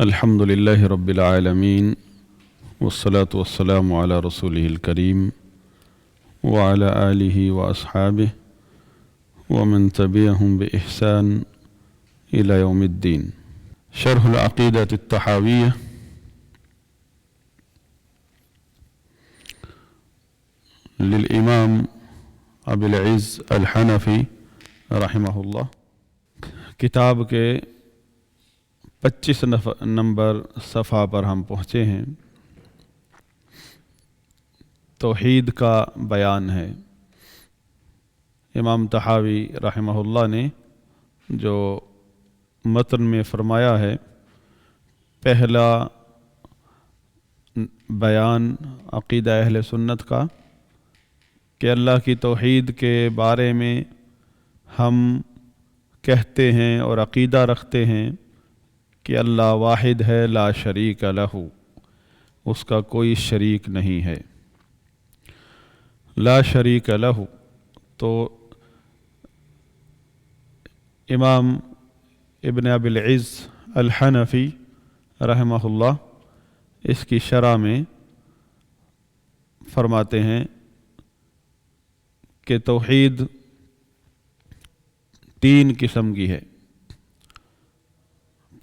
الحمد لله رب العالمين والصلاة والسلام على رسوله الكريم وعلى آله وأصحابه ومن تبعهم بإحسان إلى يوم الدين. شرح العقيدة الطحاوية للإمام ابو العز الحنفی رحمہ اللہ. کتاب کے 25 نمبر صفحہ پر ہم پہنچے ہیں. توحید کا بیان ہے. امام طحاوی رحمہ اللہ نے جو متن میں فرمایا ہے، پہلا بیان عقیدہ اہل سنت کا کہ اللہ کی توحید کے بارے میں ہم کہتے ہیں اور عقیدہ رکھتے ہیں کہ اللہ واحد ہے، لا شریک لہ، اس کا کوئی شریک نہیں ہے. لا شریک لہ. تو امام ابن ابی العز الحنفی رحمہ اللہ اس کی شرح میں فرماتے ہیں کہ توحید 3 قسم کی ہے.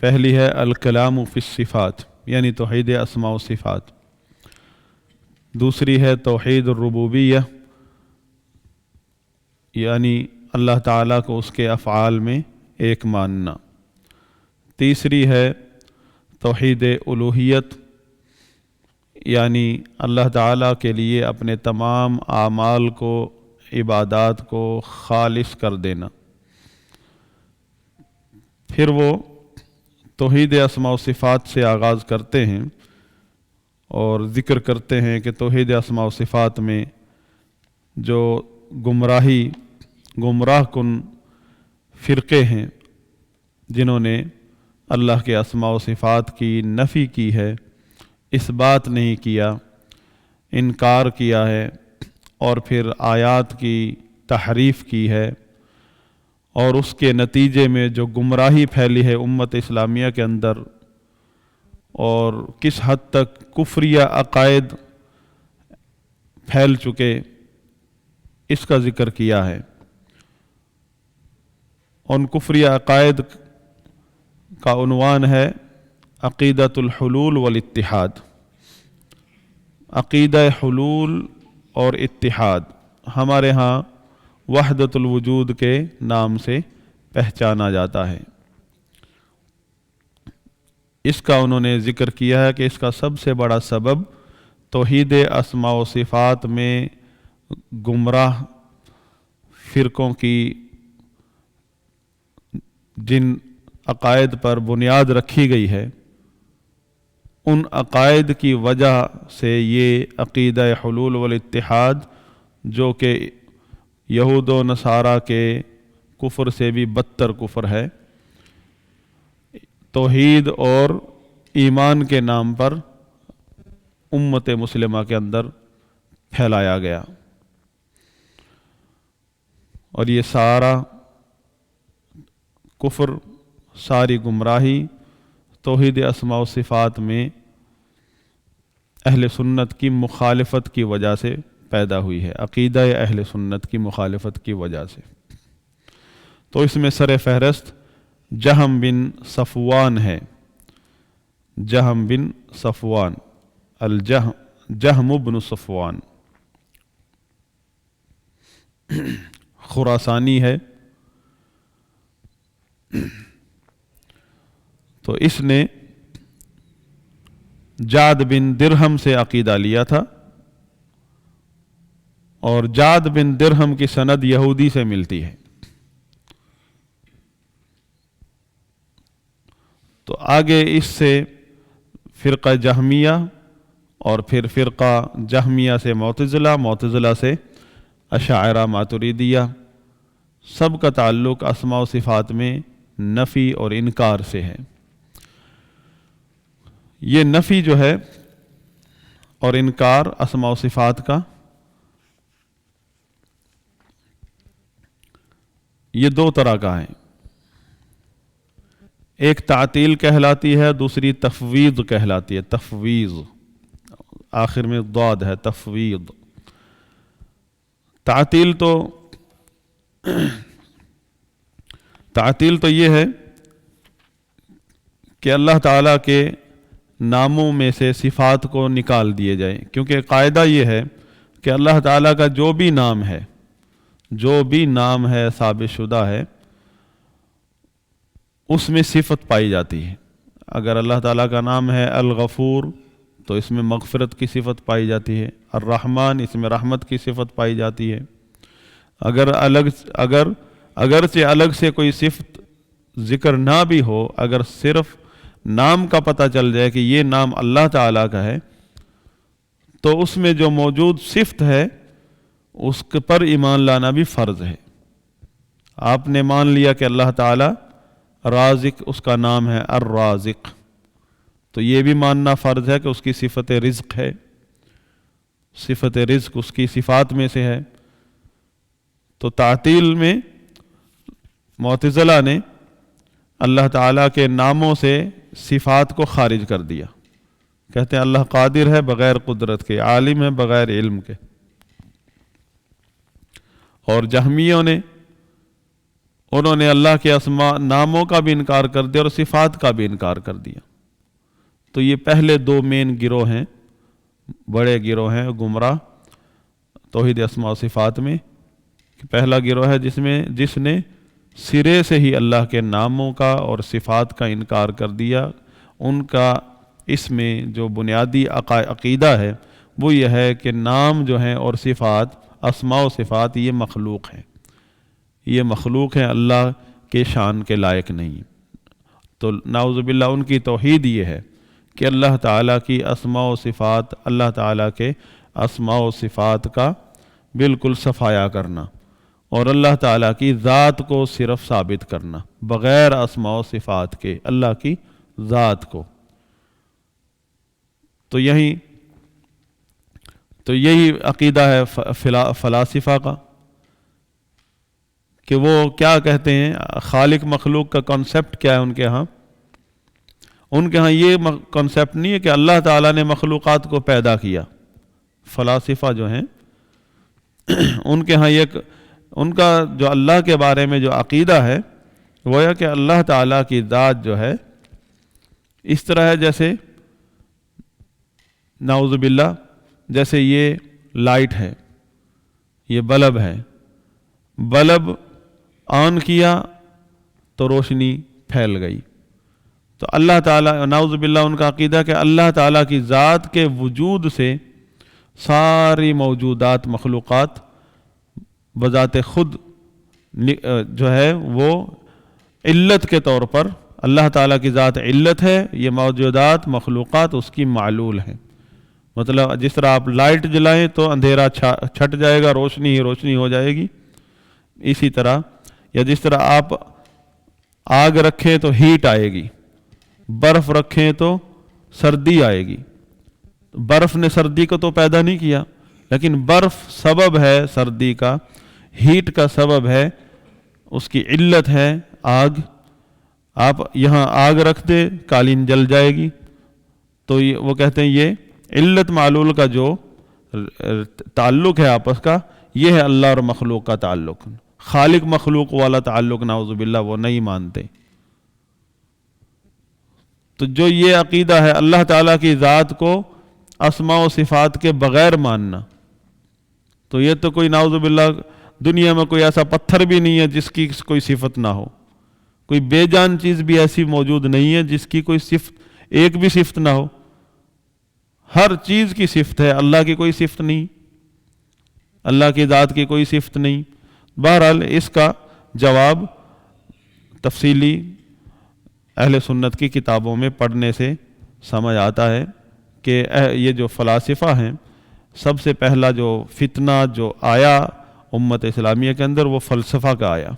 پہلی ہے الکلام فی الصفات، یعنی توحید اسماء و صفات. دوسری ہے توحید الربوبیہ، یعنی اللہ تعالیٰ کو اس کے افعال میں ایک ماننا. تیسری ہے توحید الوہیت، یعنی اللہ تعالیٰ کے لیے اپنے تمام اعمال کو، عبادات کو خالص کر دینا. پھر وہ توحید اسماء و صفات سے آغاز کرتے ہیں اور ذکر کرتے ہیں کہ توحید اسماء و صفات میں جو گمراہ کن فرقے ہیں جنہوں نے اللہ کے اسماء و صفات کی نفی کی ہے، اس بات نہیں کیا، انکار کیا ہے، اور پھر آیات کی تحریف کی ہے، اور اس کے نتیجے میں جو گمراہی پھیلی ہے امت اسلامیہ کے اندر، اور کس حد تک کفریہ عقائد پھیل چکے، اس کا ذکر کیا ہے. ان کفریہ عقائد کا عنوان ہے عقیدۃ الحلول والاتحاد. عقیدہ حلول اور اتحاد ہمارے ہاں وحدت الوجود کے نام سے پہچانا جاتا ہے. اس کا انہوں نے ذکر کیا ہے کہ اس کا سب سے بڑا سبب توحید اسماء و صفات میں گمراہ فرقوں کی جن عقائد پر بنیاد رکھی گئی ہے، ان عقائد کی وجہ سے یہ عقیدہ حلول والاتحاد، جو کہ یہود و نصارہ کے کفر سے بھی بدتر کفر ہے، توحید اور ایمان کے نام پر امت مسلمہ کے اندر پھیلایا گیا. اور یہ سارا کفر، ساری گمراہی توحید اسماء و صفات میں اہل سنت کی مخالفت کی وجہ سے پیدا ہوئی ہے، عقیدہ اہل سنت کی مخالفت کی وجہ سے. تو اس میں سر فہرست جہم بن صفوان ہے. جہم بن صفوان، جہم بن صفوان خراسانی ہے. تو اس نے جعد بن درہم سے عقیدہ لیا تھا، اور جعد بن درہم کی سند یہودی سے ملتی ہے. تو آگے اس سے فرقہ جہمیہ، اور پھر فرقہ جہمیہ سے معتزلہ، معتزلہ سے اشاعرہ ماتریدیہ، سب کا تعلق اسماء و صفات میں نفی اور انکار سے ہے. یہ نفی جو ہے اور انکار اسماء و صفات کا، یہ 2 طرح کا ہے. ایک تعطیل کہلاتی ہے، دوسری تفویض کہلاتی ہے۔ تفویض آخر میں ضاد ہے، تفویض۔ تعطیل تو یہ ہے کہ اللہ تعالیٰ کے ناموں میں سے صفات کو نکال دیے جائے، کیونکہ قاعدہ یہ ہے کہ اللہ تعالیٰ کا جو بھی نام ہے ثابت شدہ ہے، اس میں صفت پائی جاتی ہے۔ اگر اللہ تعالیٰ کا نام ہے الغفور تو اس میں مغفرت کی صفت پائی جاتی ہے، الرحمن اس میں رحمت کی صفت پائی جاتی ہے۔ اگرچہ الگ سے کوئی صفت ذکر نہ بھی ہو، اگر صرف نام کا پتہ چل جائے کہ یہ نام اللہ تعالیٰ کا ہے، تو اس میں جو موجود صفت ہے اس پر ایمان لانا بھی فرض ہے۔ آپ نے مان لیا کہ اللہ تعالیٰ رازق اس کا نام ہے الرازق، تو یہ بھی ماننا فرض ہے کہ اس کی صفت رزق ہے، صفت رزق اس کی صفات میں سے ہے۔ تو تعطیل میں معتزلہ نے اللہ تعالیٰ کے ناموں سے صفات کو خارج کر دیا، کہتے ہیں اللہ قادر ہے بغیر قدرت کے، عالم ہے بغیر علم کے۔ اور جہمیوں نے انہوں نے اللہ کے ناموں کا بھی انکار کر دیا اور صفات کا بھی انکار کر دیا۔ تو یہ پہلے دو مین گروہ ہیں، بڑے گروہ ہیں گمراہ توحید اسماء و صفات میں۔ پہلا گروہ ہے جس نے سرے سے ہی اللہ کے ناموں کا اور صفات کا انکار کر دیا۔ ان کا اس میں جو بنیادی عقیدہ ہے وہ یہ ہے کہ نام جو ہیں اور صفات، اسماء و صفات، یہ مخلوق ہیں، یہ مخلوق ہیں، اللہ کے شان کے لائق نہیں۔ تو نعوذ باللہ ان کی توحید یہ ہے کہ اللہ تعالیٰ کی اسماء و صفات، اللہ تعالیٰ کے اسماء و صفات کا بالکل صفایا کرنا، اور اللہ تعالیٰ کی ذات کو صرف ثابت کرنا بغیر اسماء و صفات کے، اللہ کی ذات کو۔ تو یہی عقیدہ ہے فلاسفہ کا، کہ وہ کیا کہتے ہیں، خالق مخلوق کا کانسیپٹ کیا ہے ان کے ہاں؟ ان کے ہاں یہ کانسیپٹ نہیں ہے کہ اللہ تعالیٰ نے مخلوقات کو پیدا کیا۔ فلاسفہ جو ہیں ان کے ہاں ان کا جو اللہ کے بارے میں جو عقیدہ ہے وہ ہے کہ اللہ تعالیٰ کی ذات جو ہے اس طرح ہے جیسے، نعوذ باللہ، جیسے یہ لائٹ ہے، یہ بلب ہے، بلب آن کیا تو روشنی پھیل گئی۔ تو اللہ تعالیٰ، نعوذ باللہ، ان کا عقیدہ کہ اللہ تعالیٰ کی ذات کے وجود سے ساری موجودات، مخلوقات بذات خود جو ہے وہ علت کے طور پر، اللہ تعالیٰ کی ذات علت ہے، یہ موجودات، مخلوقات اس کی معلول ہیں۔ مطلب جس طرح آپ لائٹ جلائیں تو اندھیرا چھٹ جائے گا، روشنی ہی روشنی ہو جائے گی، اسی طرح، یا جس طرح آپ آگ رکھیں تو ہیٹ آئے گی، برف رکھیں تو سردی آئے گی۔ برف نے سردی کو تو پیدا نہیں کیا، لیکن برف سبب ہے سردی کا، ہیٹ کا سبب ہے، اس کی علت ہے آگ۔ آپ یہاں آگ رکھ دے، قالین جل جائے گی۔ تو وہ کہتے ہیں یہ علت معلول کا جو تعلق ہے آپس کا، یہ ہے اللہ اور مخلوق کا تعلق۔ خالق مخلوق والا تعلق نعوذ باللہ وہ نہیں مانتے۔ تو جو یہ عقیدہ ہے اللہ تعالیٰ کی ذات کو اسماء و صفات کے بغیر ماننا، تو یہ تو کوئی نعوذ باللہ دنیا میں کوئی ایسا پتھر بھی نہیں ہے جس کی کوئی صفت نہ ہو، کوئی بے جان چیز بھی ایسی موجود نہیں ہے جس کی کوئی صفت، ایک بھی صفت نہ ہو۔ ہر چیز کی صفت ہے، اللہ کی کوئی صفت نہیں، اللہ کی ذات کی کوئی صفت نہیں۔ بہرحال اس کا جواب تفصیلی اہل سنت کی کتابوں میں پڑھنے سے سمجھ آتا ہے کہ یہ جو فلاسفہ ہیں، سب سے پہلا جو فتنہ جو آیا امت اسلامیہ کے اندر وہ فلسفہ کا آیا،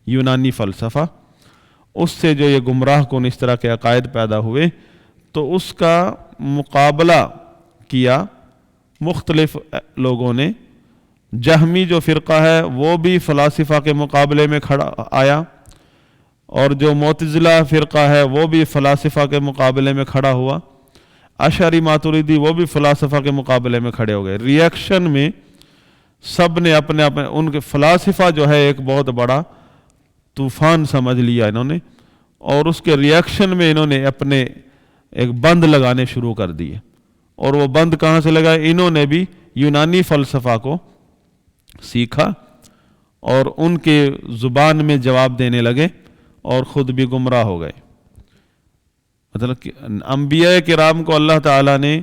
یونانی فلسفہ۔ اس سے جو یہ گمراہ کن اس طرح کے عقائد پیدا ہوئے، تو اس کا مقابلہ کیا مختلف لوگوں نے۔ جہمی جو فرقہ ہے وہ بھی فلاسفہ کے مقابلے میں کھڑا آیا، اور جو معتزلہ فرقہ ہے وہ بھی فلاسفہ کے مقابلے میں کھڑا ہوا، اشعری ماتریدی وہ بھی فلاسفہ کے مقابلے میں کھڑے ہو گئے۔ ریئیکشن میں سب نے اپنے اپنے، ان کے فلاسفہ جو ہے ایک بہت بڑا طوفان سمجھ لیا انہوں نے، اور اس کے ریئیکشن میں انہوں نے اپنے ایک بند لگانے شروع کر دیے۔ اور وہ بند کہاں سے لگائے؟ انہوں نے بھی یونانی فلسفہ کو سیکھا اور ان کے زبان میں جواب دینے لگے اور خود بھی گمراہ ہو گئے۔ مطلب کہ انبیاء کرام کو اللہ تعالیٰ نے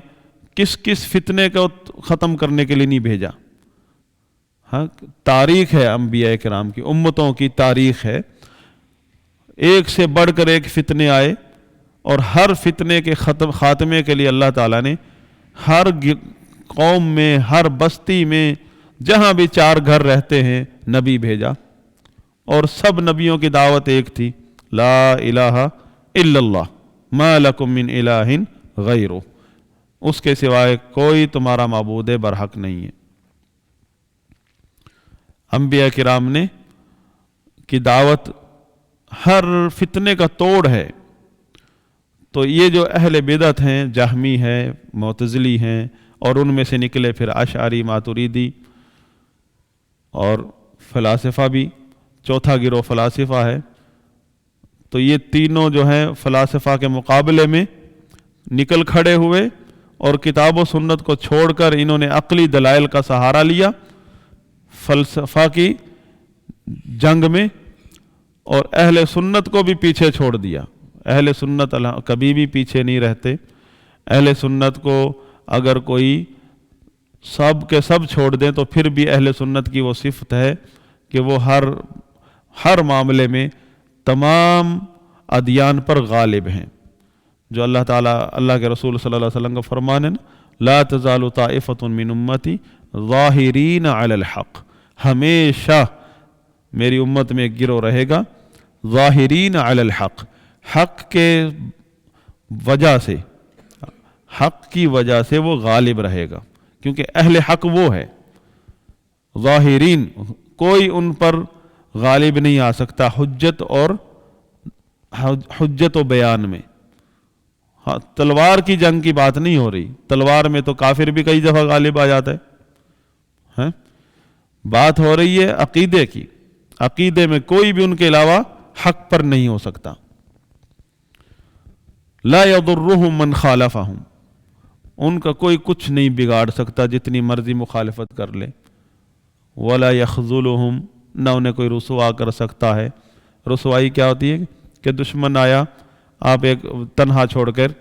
کس کس فتنے کو ختم کرنے کے لیے نہیں بھیجا؟ ہاں، تاریخ ہے انبیاء کرام کی، امتوں کی تاریخ ہے، ایک سے بڑھ کر ایک فتنے آئے، اور ہر فتنے کے خاتمے کے لیے اللہ تعالیٰ نے ہر قوم میں، ہر بستی میں، جہاں بھی 4 گھر رہتے ہیں، نبی بھیجا، اور سب نبیوں کی دعوت ایک تھی، لا الہ الا اللہ ما لکم من الہ غیرہ، اس کے سوائے کوئی تمہارا معبود برحق نہیں ہے۔ انبیاء کرام نے کی دعوت ہر فتنے کا توڑ ہے۔ تو یہ جو اہل بدعت ہیں، جہمی ہیں، معتزلی ہیں، اور ان میں سے نکلے پھر اشعری، ماتریدی اور فلاسفہ بھی، چوتھا گروہ فلاسفہ ہے، تو یہ تینوں جو ہیں فلاسفہ کے مقابلے میں نکل کھڑے ہوئے، اور کتاب و سنت کو چھوڑ کر انہوں نے عقلی دلائل کا سہارا لیا فلسفہ کی جنگ میں، اور اہل سنت کو بھی پیچھے چھوڑ دیا۔ اہل سنت کبھی بھی پیچھے نہیں رہتے۔ اہل سنت کو اگر کوئی سب کے سب چھوڑ دیں تو پھر بھی اہل سنت کی وہ صفت ہے کہ وہ ہر معاملے میں تمام ادیان پر غالب ہیں، جو اللہ تعالیٰ، اللہ کے رسول صلی اللہ علیہ وسلم کا فرمان ہے، لا تزال طائفۃ من امتی ظاہرین علی الحق، ہمیشہ میری امت میں ایک گروہ رہے گا ظاہرین علی الحق، حق کے وجہ سے، حق کی وجہ سے وہ غالب رہے گا، کیونکہ اہل حق وہ ہے ظاہرین، کوئی ان پر غالب نہیں آ سکتا حجت و بیان میں۔ ہاں، تلوار کی جنگ کی بات نہیں ہو رہی، تلوار میں تو کافر بھی کئی دفعہ غالب آ جاتا ہے، بات ہو رہی ہے عقیدے کی، عقیدے میں کوئی بھی ان کے علاوہ حق پر نہیں ہو سکتا۔ لا یضرهم من خالفهم، ان کا کوئی کچھ نہیں بگاڑ سکتا جتنی مرضی مخالفت کر لے۔ ولا یخذلهم، نہ انہیں کوئی رسوا کر سکتا ہے۔ رسوائی کیا ہوتی ہے کہ دشمن آیا، آپ ایک تنہا چھوڑ کر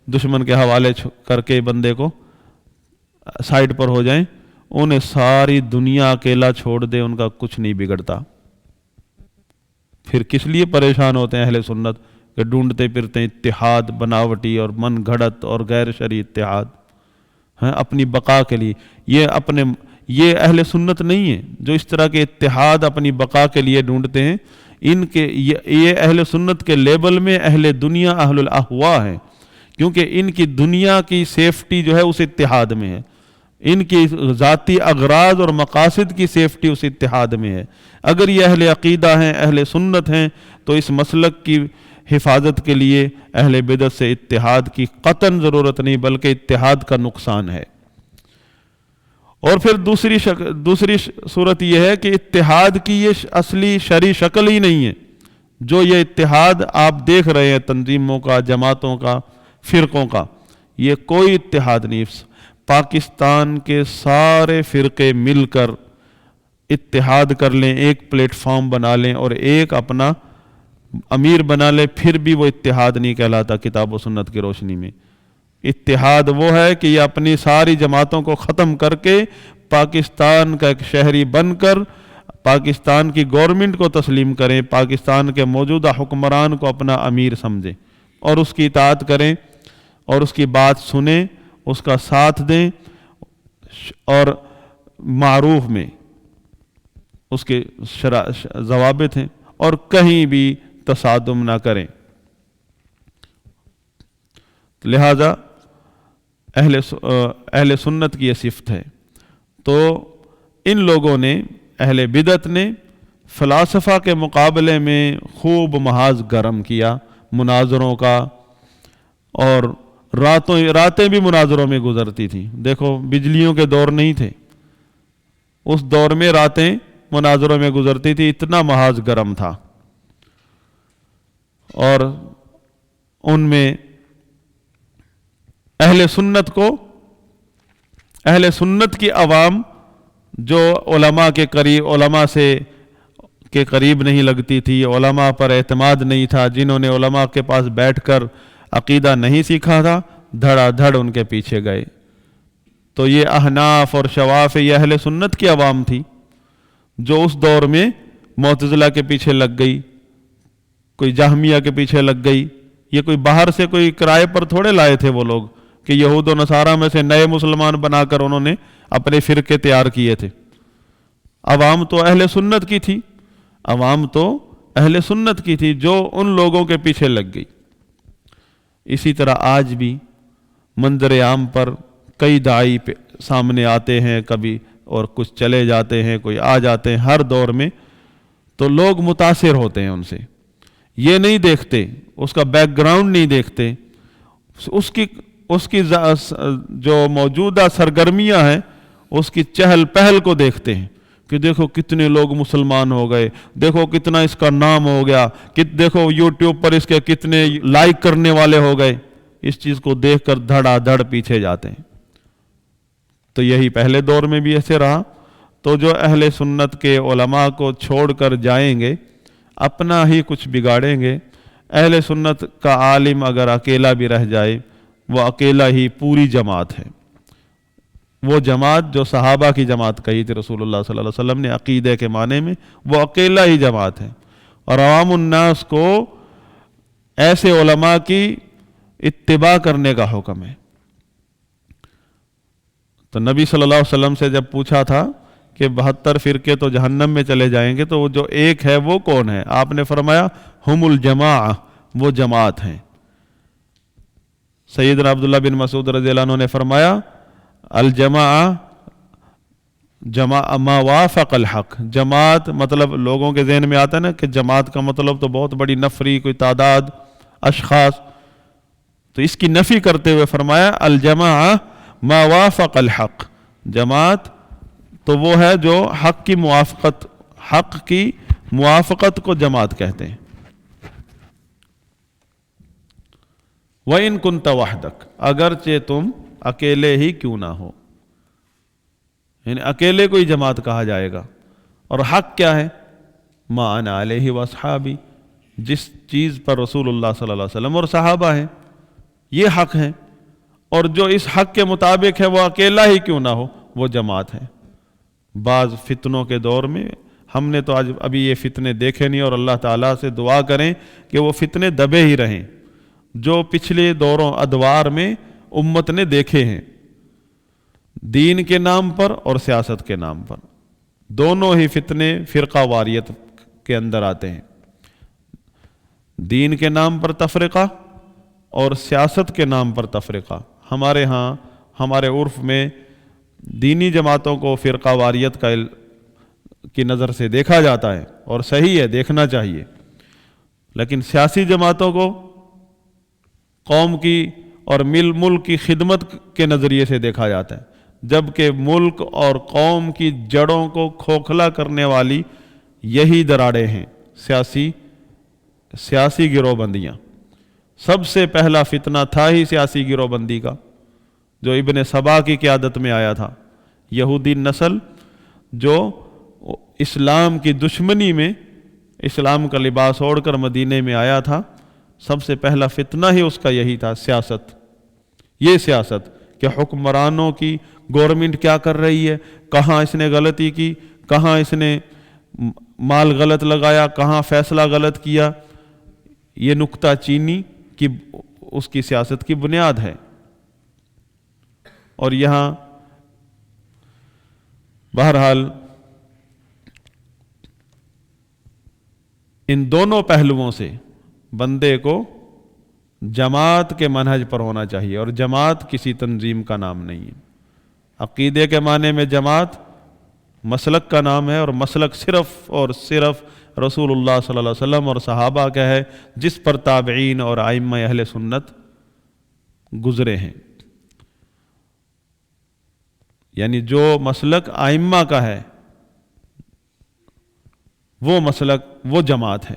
دشمن کے حوالے کر کے بندے کو سائڈ پر ہو جائیں، انہیں ساری دنیا اکیلا چھوڑ دے، ان کا کچھ نہیں بگڑتا۔ پھر کس لیے پریشان ہوتے ہیں اہل سنت کہ ڈھونڈتے پھرتے ہیں اتحاد، بناوٹی اور من گھڑت اور غیر شرعی اتحاد، اپنی بقا کے لیے۔ یہ اہل سنت نہیں ہے جو اس طرح کے اتحاد اپنی بقا کے لیے ڈھونڈتے ہیں۔ یہ اہل سنت کے لیبل میں اہل دنیا، اہل الاہواء ہیں، کیونکہ ان کی دنیا کی سیفٹی جو ہے اس اتحاد میں ہے، ان کی ذاتی اغراض اور مقاصد کی سیفٹی اس اتحاد میں ہے۔ اگر یہ اہل عقیدہ ہیں، اہل سنت ہیں، تو اس مسلک کی حفاظت کے لیے اہل بدعت سے اتحاد کی قطعاً ضرورت نہیں، بلکہ اتحاد کا نقصان ہے۔ اور پھر دوسری صورت یہ ہے کہ اتحاد کی یہ اصلی شرعی شکل ہی نہیں ہے۔ جو یہ اتحاد آپ دیکھ رہے ہیں تنظیموں کا، جماعتوں کا، فرقوں کا، یہ کوئی اتحاد نہیں۔ پاکستان کے سارے فرقے مل کر اتحاد کر لیں، ایک پلیٹ فارم بنا لیں اور ایک اپنا امیر بنا لیں، پھر بھی وہ اتحاد نہیں کہلاتا کتاب و سنت کی روشنی میں۔ اتحاد وہ ہے کہ یہ اپنی ساری جماعتوں کو ختم کر کے پاکستان کا ایک شہری بن کر پاکستان کی گورنمنٹ کو تسلیم کریں، پاکستان کے موجودہ حکمران کو اپنا امیر سمجھیں اور اس کی اطاعت کریں اور اس کی بات سنیں، اس کا ساتھ دیں، اور معروف میں اس کے ضوابط ہیں، اور کہیں بھی تصادم نہ کریں۔ لہذا اہل سنت کی یہ صفت ہے۔ تو ان لوگوں نے، اہل بدعت نے فلاسفہ کے مقابلے میں خوب محاذ گرم کیا مناظروں کا، اور راتیں بھی مناظروں میں گزرتی تھیں۔ دیکھو بجلیوں کے دور نہیں تھے، اس دور میں راتیں مناظروں میں گزرتی تھی، اتنا محاذ گرم تھا۔ اور ان میں اہل سنت کی عوام جو علماء کے قریب نہیں لگتی تھی، علماء پر اعتماد نہیں تھا، جنہوں نے علماء کے پاس بیٹھ کر عقیدہ نہیں سیکھا تھا، دھڑا دھڑ ان کے پیچھے گئے۔ تو یہ احناف اور شواف یہ اہل سنت کی عوام تھی جو اس دور میں معتزلہ کے پیچھے لگ گئی، کوئی جہمیہ کے پیچھے لگ گئی۔ یہ کوئی باہر سے کوئی کرائے پر تھوڑے لائے تھے وہ لوگ کہ یہود و نصارہ میں سے نئے مسلمان بنا کر انہوں نے اپنے فرقے تیار کیے تھے۔ عوام تو اہل سنت کی تھی جو ان لوگوں کے پیچھے لگ گئی۔ اسی طرح آج بھی منظر عام پر کئی داعی سامنے آتے ہیں، کبھی اور کچھ چلے جاتے ہیں، کوئی آ جاتے ہیں ہر دور میں، تو لوگ متاثر ہوتے ہیں ان سے۔ یہ نہیں دیکھتے، اس کا بیک گراؤنڈ نہیں دیکھتے، اس کی جو موجودہ سرگرمیاں ہیں اس کی چہل پہل کو دیکھتے ہیں کہ دیکھو کتنے لوگ مسلمان ہو گئے، دیکھو کتنا اس کا نام ہو گیا، دیکھو یوٹیوب پر اس کے کتنے لائک کرنے والے ہو گئے۔ اس چیز کو دیکھ کر دھڑا دھڑ پیچھے جاتے ہیں۔ تو یہی پہلے دور میں بھی ایسے رہا۔ تو جو اہل سنت کے علماء کو چھوڑ کر جائیں گے اپنا ہی کچھ بگاڑیں گے۔ اہل سنت کا عالم اگر اکیلا بھی رہ جائے وہ اکیلا ہی پوری جماعت ہے۔ وہ جماعت جو صحابہ کی جماعت کہی تھی رسول اللہ صلی اللہ علیہ وسلم نے عقیدے کے معنی میں، وہ اکیلا ہی جماعت ہے۔ اور عوام الناس کو ایسے علماء کی اتباع کرنے کا حکم ہے۔ تو نبی صلی اللہ علیہ وسلم سے جب پوچھا تھا کہ 72 فرقے تو جہنم میں چلے جائیں گے، تو وہ جو ایک ہے وہ کون ہے؟ آپ نے فرمایا ہم الجماعہ، وہ جماعت ہیں۔ سیدنا عبداللہ بن مسعود رضی اللہ عنہ نے فرمایا الجماعہ ما وافق الحق۔ جماعت مطلب لوگوں کے ذہن میں آتا ہے نا کہ جماعت کا مطلب تو بہت بڑی نفری، کوئی تعداد، اشخاص، تو اس کی نفی کرتے ہوئے فرمایا الجماعہ ما وافق الحق۔ جماعت تو وہ ہے جو حق کی موافقت کو جماعت کہتے ہیں۔ وَإِن كُنْتَ وَحْدَكَ، اگرچہ تم اکیلے ہی کیوں نہ ہو، یعنی اکیلے کوئی جماعت کہا جائے گا۔ اور حق کیا ہے؟ مَا أَنَا عَلَيْهِ وَأَصْحَابِي، جس چیز پر رسول اللہ صلی اللہ علیہ وسلم اور صحابہ ہیں، یہ حق ہے۔ اور جو اس حق کے مطابق ہے وہ اکیلا ہی کیوں نہ ہو، وہ جماعت ہے۔ بعض فتنوں کے دور میں ہم نے تو ابھی یہ فتنے دیکھے نہیں، اور اللہ تعالیٰ سے دعا کریں کہ وہ فتنے دبے ہی رہیں جو پچھلے دوروں ادوار میں امت نے دیکھے ہیں، دین کے نام پر اور سیاست کے نام پر۔ دونوں ہی فتنے فرقہ واریت کے اندر آتے ہیں، دین کے نام پر تفرقہ اور سیاست کے نام پر تفرقہ۔ ہمارے ہاں ہمارے عرف میں دینی جماعتوں کو فرقہ واریت کی نظر سے دیکھا جاتا ہے، اور صحیح ہے، دیکھنا چاہیے۔ لیکن سیاسی جماعتوں کو قوم کی اور ملک کی خدمت کے نظریے سے دیکھا جاتا ہے، جبکہ ملک اور قوم کی جڑوں کو کھوکھلا کرنے والی یہی دراڑیں ہیں، سیاسی گروہ بندیاں۔ سب سے پہلا فتنہ تھا ہی سیاسی گروہ بندی کا، جو ابن سبا کی قیادت میں آیا تھا، یہودی نسل جو اسلام کی دشمنی میں اسلام کا لباس اوڑھ کر مدینے میں آیا تھا۔ سب سے پہلا فتنہ ہی اس کا یہی تھا، سیاست۔ یہ سیاست کہ حکمرانوں کی گورنمنٹ کیا کر رہی ہے، کہاں اس نے غلطی کی، کہاں اس نے مال غلط لگایا، کہاں فیصلہ غلط کیا، یہ نکتہ چینی کی اس کی سیاست کی بنیاد ہے۔ اور یہاں بہرحال ان دونوں پہلوؤں سے بندے کو جماعت کے منہج پر ہونا چاہیے، اور جماعت کسی تنظیم کا نام نہیں ہے۔ عقیدے کے معنی میں جماعت مسلک کا نام ہے، اور مسلک صرف اور صرف رسول اللہ صلی اللہ علیہ وسلم اور صحابہ کا ہے، جس پر تابعین اور ائمہ اہل سنت گزرے ہیں۔ یعنی جو مسلک ائمہ کا ہے وہ مسلک، وہ جماعت ہے،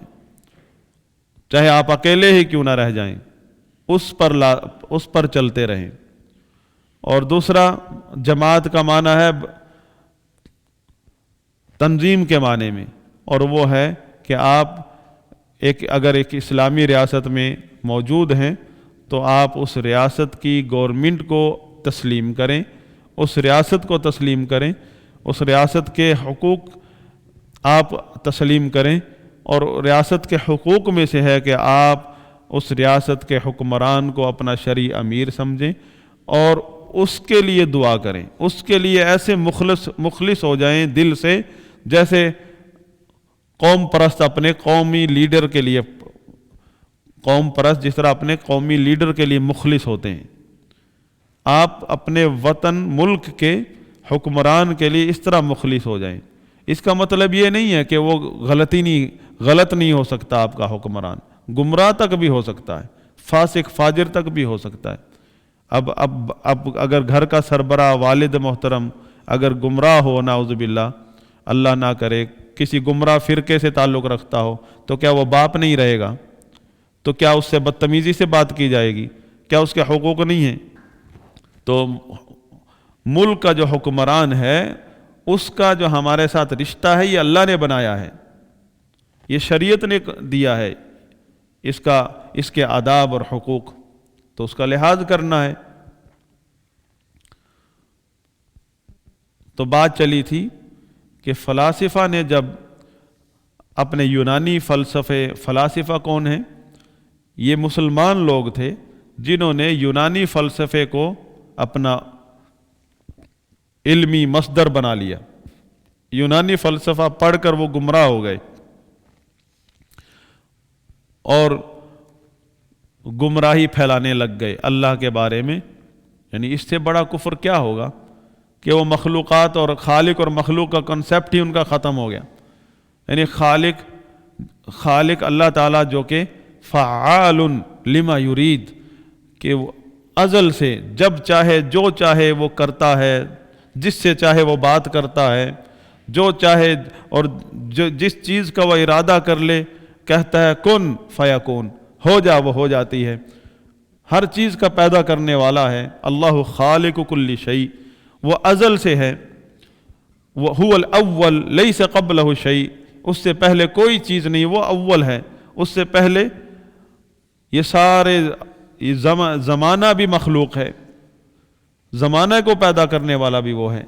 چاہے آپ اکیلے ہی کیوں نہ رہ جائیں، اس پر چلتے رہیں۔ اور دوسرا، جماعت کا معنی ہے تنظیم کے معنی میں، اور وہ ہے کہ آپ اگر ایک اسلامی ریاست میں موجود ہیں تو آپ اس ریاست کی گورنمنٹ کو تسلیم کریں، اس ریاست کو تسلیم کریں، اس ریاست کے حقوق آپ تسلیم کریں، اور ریاست کے حقوق میں سے ہے کہ آپ اس ریاست کے حکمران کو اپنا شرعی امیر سمجھیں اور اس کے لیے دعا کریں، اس کے لیے ایسے مخلص ہو جائیں دل سے، جیسے قوم پرست اپنے قومی لیڈر کے لیے، قوم پرست جس طرح اپنے قومی لیڈر کے لیے مخلص ہوتے ہیں، آپ اپنے وطن ملک کے حکمران کے لیے اس طرح مخلص ہو جائیں۔ اس کا مطلب یہ نہیں ہے کہ وہ غلط نہیں ہو سکتا، آپ کا حکمران گمراہ تک بھی ہو سکتا ہے، فاسق فاجر تک بھی ہو سکتا ہے۔ اب اگر گھر کا سربراہ والد محترم اگر گمراہ ہو، نعوذ باللہ، اللہ نہ کرے، کسی گمراہ فرقے سے تعلق رکھتا ہو، تو کیا وہ باپ نہیں رہے گا؟ تو کیا اس سے بدتمیزی سے بات کی جائے گی؟ کیا اس کے حقوق نہیں ہیں؟ تو ملک کا جو حکمران ہے، اس کا جو ہمارے ساتھ رشتہ ہے، یہ اللہ نے بنایا ہے، یہ شریعت نے دیا ہے، اس کے آداب اور حقوق، تو اس کا لحاظ کرنا ہے۔ تو بات چلی تھی کہ فلاسفہ نے جب اپنے یونانی فلاسفہ کون ہیں؟ یہ مسلمان لوگ تھے جنہوں نے یونانی فلسفے کو اپنا علمی مصدر بنا لیا۔ یونانی فلسفہ پڑھ کر وہ گمراہ ہو گئے اور گمراہی پھیلانے لگ گئے اللہ کے بارے میں۔ یعنی اس سے بڑا کفر کیا ہوگا کہ وہ مخلوقات اور خالق اور مخلوق کا کنسیپٹ ہی ان کا ختم ہو گیا۔ یعنی خالق اللہ تعالیٰ جو کہ فعال لما یرید، کہ وہ ازل سے جب چاہے جو چاہے وہ کرتا ہے، جس سے چاہے وہ بات کرتا ہے، جو چاہے اور جس چیز کا وہ ارادہ کر لے کہتا ہے کن فیکون، ہو جا وہ ہو جاتی ہے، ہر چیز کا پیدا کرنے والا ہے۔ اللہ خالق کل شیء، وہ ازل سے ہے، وہ هو الاول لیس قبلہ شیء، اس سے پہلے کوئی چیز نہیں، وہ اول ہے، اس سے پہلے یہ سارے زمانہ بھی مخلوق ہے، زمانہ کو پیدا کرنے والا بھی وہ ہے۔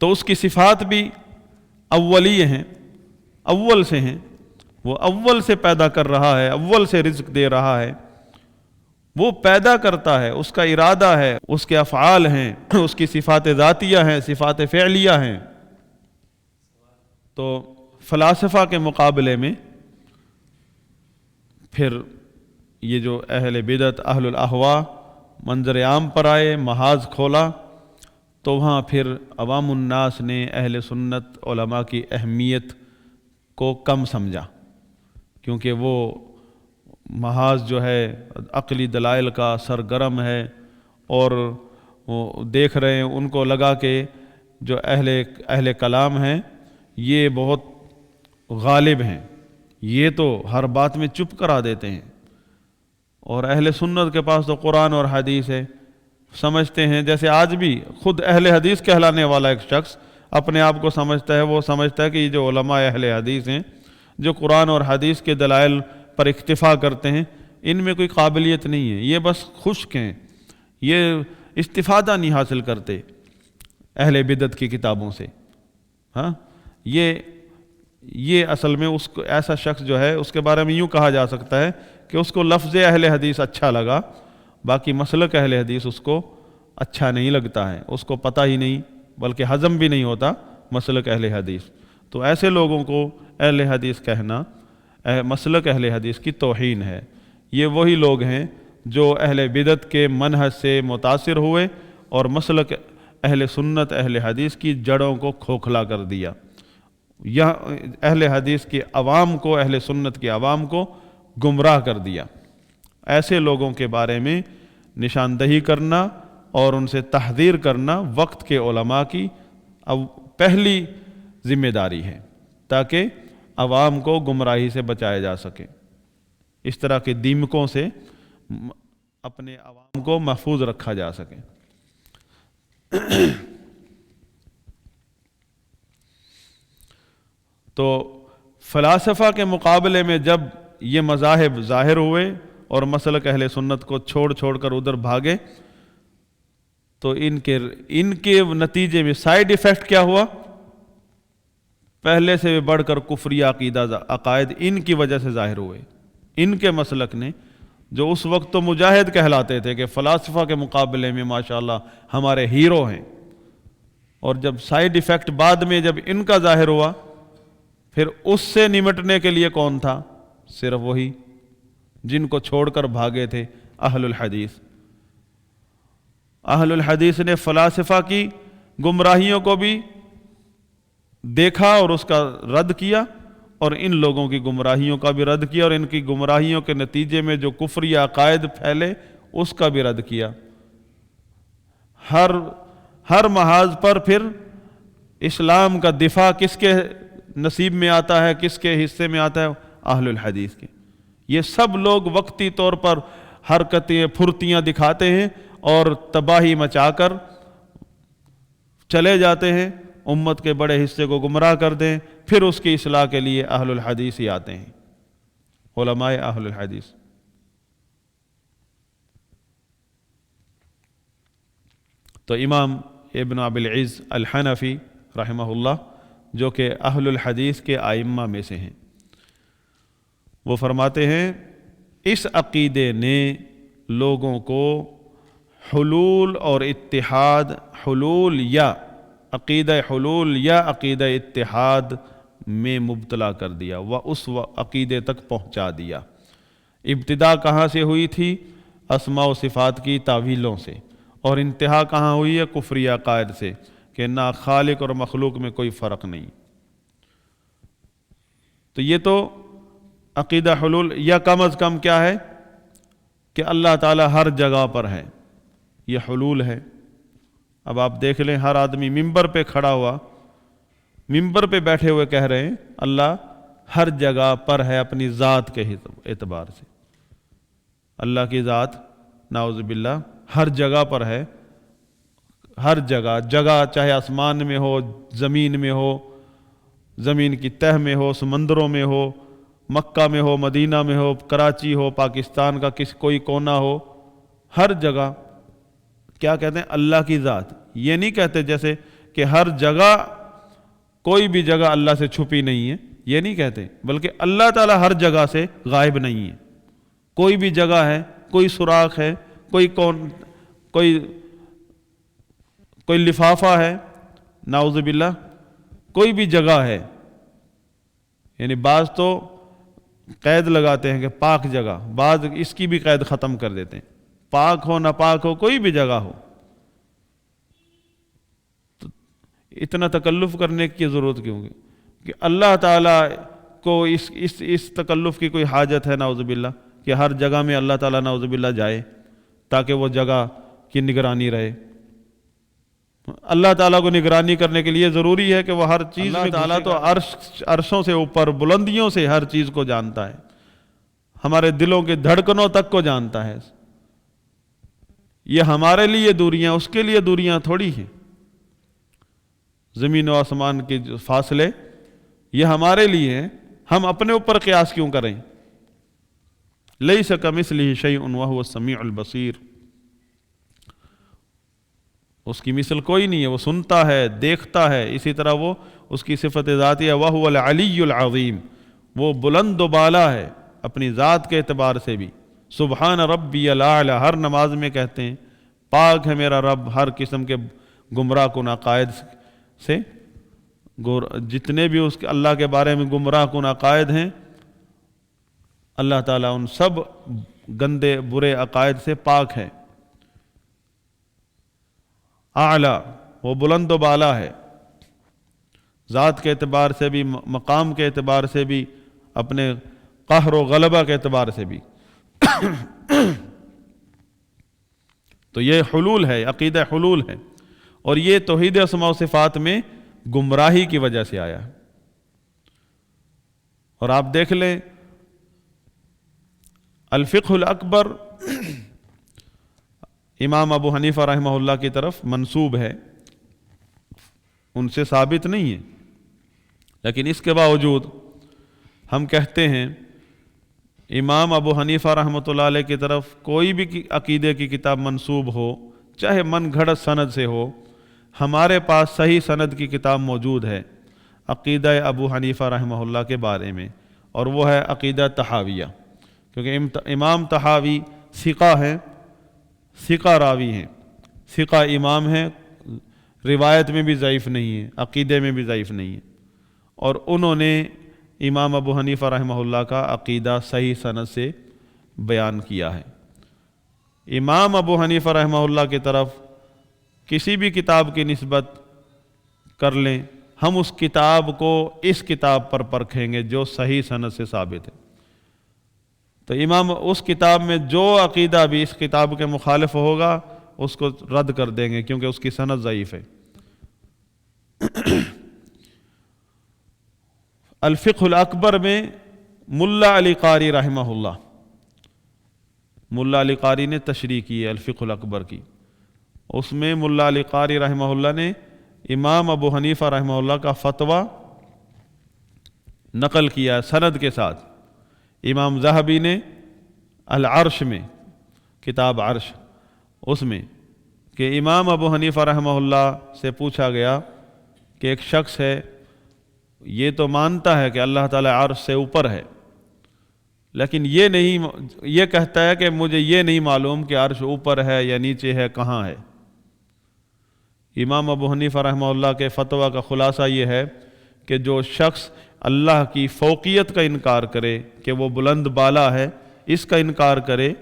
تو اس کی صفات بھی اولیہ ہیں، اول سے ہیں، وہ اول سے پیدا کر رہا ہے، اول سے رزق دے رہا ہے، وہ پیدا کرتا ہے، اس کا ارادہ ہے، اس کے افعال ہیں، اس کی صفات ذاتیہ ہیں، صفات فعلیہ ہیں۔ تو فلاسفہ کے مقابلے میں پھر یہ جو اہل بدعت اہل الاہواء منظر عام پر آئے، محاذ کھولا، تو وہاں پھر عوام الناس نے اہل سنت علماء کی اہمیت کو کم سمجھا، کیونکہ وہ محاذ جو ہے عقلی دلائل کا سرگرم ہے، اور وہ دیکھ رہے ہیں، ان کو لگا کہ جو اہل کلام ہیں یہ بہت غالب ہیں، یہ تو ہر بات میں چپ کرا دیتے ہیں، اور اہل سنت کے پاس تو قرآن اور حدیث ہے۔ سمجھتے ہیں جیسے آج بھی خود اہل حدیث کہلانے والا ایک شخص اپنے آپ کو سمجھتا ہے، وہ سمجھتا ہے کہ یہ جو علماء اہل حدیث ہیں، جو قرآن اور حدیث کے دلائل پر اکتفا کرتے ہیں، ان میں کوئی قابلیت نہیں ہے، یہ بس خشک ہیں، یہ استفادہ نہیں حاصل کرتے اہل بدعت کی کتابوں سے۔ ہاں، یہ اصل میں اس کو ایسا شخص جو ہے اس کے بارے میں یوں کہا جا سکتا ہے کہ اس کو لفظ اہل حدیث اچھا لگا، باقی مسلک اہل حدیث اس کو اچھا نہیں لگتا ہے، اس کو پتہ ہی نہیں، بلکہ ہضم بھی نہیں ہوتا مسلک اہل حدیث۔ تو ایسے لوگوں کو اہل حدیث کہنا مسلک اہل حدیث کی توہین ہے۔ یہ وہی لوگ ہیں جو اہل بدعت کے منہج سے متاثر ہوئے اور مسلک اہل سنت اہل حدیث کی جڑوں کو کھوکھلا کر دیا، یا اہل حدیث کی عوام کو، اہل سنت کی عوام کو گمراہ کر دیا۔ ایسے لوگوں کے بارے میں نشاندہی کرنا اور ان سے تحذیر کرنا وقت کے علماء کی اب پہلی ذمہ داری ہے، تاکہ عوام کو گمراہی سے بچایا جا سکے، اس طرح کے دیمکوں سے اپنے عوام کو محفوظ رکھا جا سکے۔ تو فلاسفہ کے مقابلے میں جب یہ مذاہب ظاہر ہوئے اور مسلک اہل سنت کو چھوڑ کر ادھر بھاگے، تو ان کے نتیجے میں سائیڈ ایفیکٹ کیا ہوا؟ پہلے سے بھی بڑھ کر کفری عقائد ان کی وجہ سے ظاہر ہوئے۔ ان کے مسلک نے، جو اس وقت تو مجاہد کہلاتے تھے کہ فلاسفہ کے مقابلے میں ماشاءاللہ ہمارے ہیرو ہیں، اور جب سائیڈ ایفیکٹ بعد میں جب ان کا ظاہر ہوا، پھر اس سے نمٹنے کے لیے کون تھا؟ صرف وہی جن کو چھوڑ کر بھاگے تھے، اہل الحدیث۔ اہل الحدیث نے فلاسفہ کی گمراہیوں کو بھی دیکھا اور اس کا رد کیا، اور ان لوگوں کی گمراہیوں کا بھی رد کیا، اور ان کی گمراہیوں کے نتیجے میں جو کفری عقائد پھیلے اس کا بھی رد کیا۔ ہر محاذ پر پھر اسلام کا دفاع کس کے نصیب میں آتا ہے، کس کے حصے میں آتا ہے؟ اہل الحدیث کے۔ یہ سب لوگ وقتی طور پر حرکتیں پھرتیاں دکھاتے ہیں اور تباہی مچا کر چلے جاتے ہیں، امت کے بڑے حصے کو گمراہ کر دیں، پھر اس کی اصلاح کے لیے اہل الحدیث ہی آتے ہیں، علماء اہل الحدیث۔ تو امام ابن ابی العز الحنفی رحمہ اللہ، جو کہ اہل الحدیث کے ائمہ میں سے ہیں، وہ فرماتے ہیں اس عقیدے نے لوگوں کو حلول اور اتحاد، حلول یا عقیدہ اتحاد میں مبتلا کر دیا، وہ اس عقیدے تک پہنچا دیا۔ ابتدا کہاں سے ہوئی تھی؟ اسماء و صفات کی تعویلوں سے، اور انتہا کہاں ہوئی ہے؟ کفری عقائد سے، کہ نہ خالق اور مخلوق میں کوئی فرق نہیں۔ تو یہ تو عقیدہ حلول، یا کم از کم کیا ہے کہ اللہ تعالیٰ ہر جگہ پر ہے، یہ حلول ہے۔ اب آپ دیکھ لیں، ہر آدمی ممبر پہ کھڑا ہوا، ممبر پہ بیٹھے ہوئے کہہ رہے ہیں اللہ ہر جگہ پر ہے اپنی ذات کے اعتبار سے۔ اللہ کی ذات نعوذ باللہ ہر جگہ پر ہے، ہر جگہ چاہے آسمان میں ہو، زمین میں ہو، زمین کی تہ میں ہو، سمندروں میں ہو، مکہ میں ہو، مدینہ میں ہو، کراچی ہو، پاکستان کا کوئی کونا ہو، ہر جگہ کیا کہتے ہیں؟ اللہ کی ذات۔ یہ نہیں کہتے جیسے کہ ہر جگہ، کوئی بھی جگہ اللہ سے چھپی نہیں ہے، یہ نہیں کہتے، بلکہ اللہ تعالیٰ ہر جگہ سے غائب نہیں ہے۔ کوئی بھی جگہ ہے، کوئی سوراخ ہے، کوئی لفافہ ہے، نعوذ باللہ، کوئی بھی جگہ ہے۔ یعنی بعض تو قید لگاتے ہیں کہ پاک جگہ، بعض اس کی بھی قید ختم کر دیتے ہیں، پاک ہو نہ پاک ہو، کوئی بھی جگہ ہو۔ تو اتنا تکلف کرنے کی ضرورت کیوں ہے؟ کہ اللہ تعالیٰ کو اس تکلف کی کوئی حاجت ہے نعوذ باللہ کہ ہر جگہ میں اللہ تعالیٰ نعوذ باللہ جائے تاکہ وہ جگہ کی نگرانی رہے؟ اللہ تعالیٰ کو نگرانی کرنے کے لیے ضروری ہے کہ وہ ہر چیز میں، اللہ تعالیٰ تو عرشوں سے اوپر بلندیوں سے ہر چیز کو جانتا ہے، ہمارے دلوں کے دھڑکنوں تک کو جانتا ہے۔ یہ ہمارے لیے دوریاں، اس کے لیے دوریاں تھوڑی ہیں۔ زمین و آسمان کے فاصلے یہ ہمارے لیے ہیں، ہم اپنے اوپر قیاس کیوں کریں؟ لیس کمثلہ شیء وہو السمیع البصیر، اس کی مثل کوئی نہیں ہے، وہ سنتا ہے، دیکھتا ہے۔ اسی طرح وہ، اس کی صفت ذاتی ہے، وہو العلی العظیم، وہ بلند و بالا ہے اپنی ذات کے اعتبار سے بھی۔ سبحان ربی الاعلی، ہر نماز میں کہتے ہیں پاک ہے میرا رب ہر قسم کے گمراہ کن عقائد سے۔ جتنے بھی اس کے اللہ کے بارے میں گمراہ کن عقائد ہیں، اللہ تعالیٰ ان سب گندے برے عقائد سے پاک ہے۔ اعلیٰ، وہ بلند و بالا ہے، ذات کے اعتبار سے بھی، مقام کے اعتبار سے بھی، اپنے قہر و غلبہ کے اعتبار سے بھی۔ تو یہ حلول ہے، عقیدہ حلول ہے، اور یہ توحید اسماء و صفات میں گمراہی کی وجہ سے آیا ہے۔ اور آپ دیکھ لیں الفقہ الاکبر امام ابو حنیفہ رحمہ اللہ کی طرف منسوب ہے، ان سے ثابت نہیں ہے، لیکن اس کے باوجود ہم کہتے ہیں امام ابو حنیفہ رحمۃ اللہ علیہ کی طرف کوئی بھی عقیدے کی کتاب منسوب ہو، چاہے من گھڑت سند سے ہو، ہمارے پاس صحیح سند کی کتاب موجود ہے عقیدہ ابو حنیفہ رحمہ اللہ کے بارے میں، اور وہ ہے عقیدہ طحاویہ، کیونکہ امام طحاوی ثقہ ہیں، ثقہ راوی ہیں، ثقہ امام ہیں، روایت میں بھی ضعیف نہیں ہے، عقیدے میں بھی ضعیف نہیں ہے، اور انہوں نے امام ابو حنیفہ رحمہ اللہ کا عقیدہ صحیح سند سے بیان کیا ہے۔ امام ابو حنیفہ رحمہ اللہ کی طرف کسی بھی کتاب کی نسبت کر لیں، ہم اس کتاب کو اس کتاب پر پرکھیں گے جو صحیح سند سے ثابت ہے۔ تو امام اس کتاب میں جو عقیدہ بھی اس کتاب کے مخالف ہوگا اس کو رد کر دیں گے، کیونکہ اس کی سند ضعیف ہے۔ الفقہ الاکبر میں ملا علی قاری رحمہ اللہ، ملا علی قاری نے تشریح کی ہے الفقہ الاکبر کی، اس میں ملا علی قاری رحمہ اللہ نے امام ابو حنیفہ رحمہ اللہ کا فتویٰ نقل کیا ہے سند کے ساتھ۔ امام ذہبی نے العرش میں، کتاب عرش، اس میں کہ امام ابو حنیفہ رحمہ اللہ سے پوچھا گیا کہ ایک شخص ہے، یہ تو مانتا ہے کہ اللہ تعالیٰ عرش سے اوپر ہے، لیکن یہ کہتا ہے کہ مجھے یہ نہیں معلوم کہ عرش اوپر ہے یا نیچے ہے، کہاں ہے۔ امام ابو حنیفہ رحمہ اللہ کے فتویٰ کا خلاصہ یہ ہے کہ جو شخص اللہ کی فوقیت کا انکار کرے کہ وہ بلند بالا ہے، اس کا انکار کرے،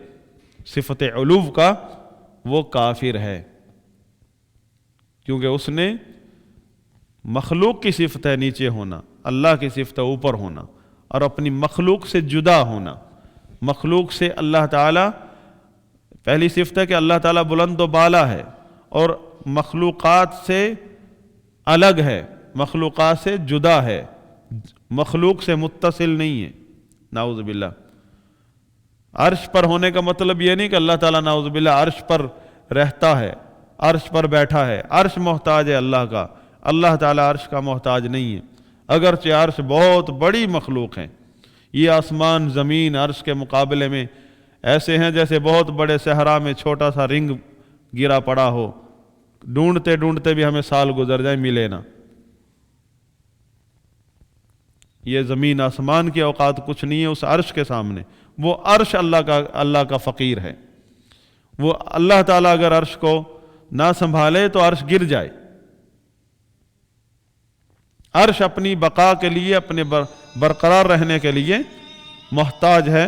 صفت علو کا، وہ کافر ہے، کیونکہ اس نے مخلوق کی صفت ہے نیچے ہونا، اللہ کی صفت ہے اوپر ہونا، اور اپنی مخلوق سے جدا ہونا۔ مخلوق سے اللہ تعالیٰ، پہلی صفت ہے کہ اللہ تعالیٰ بلند و بالا ہے، اور مخلوقات سے الگ ہے، مخلوقات سے جدا ہے، مخلوق سے متصل نہیں ہے، نعوذ باللہ۔ عرش پر ہونے کا مطلب یہ نہیں کہ اللہ تعالیٰ نعوذ باللہ عرش پر رہتا ہے، عرش پر بیٹھا ہے، عرش محتاج ہے اللہ کا، اللہ تعالیٰ عرش کا محتاج نہیں ہے، اگرچہ عرش بہت بڑی مخلوق ہے۔ یہ آسمان زمین عرش کے مقابلے میں ایسے ہیں جیسے بہت بڑے صحرا میں چھوٹا سا رنگ گرا پڑا ہو، ڈھونڈتے ڈھونڈتے بھی ہمیں سال گزر جائیں ملے نہ۔ یہ زمین آسمان کی اوقات کچھ نہیں ہے اس عرش کے سامنے۔ وہ عرش اللہ کا فقیر ہے، وہ اللہ تعالیٰ اگر عرش کو نہ سنبھالے تو عرش گر جائے۔ عرش اپنی بقا کے لیے، اپنے برقرار رہنے کے لیے محتاج ہے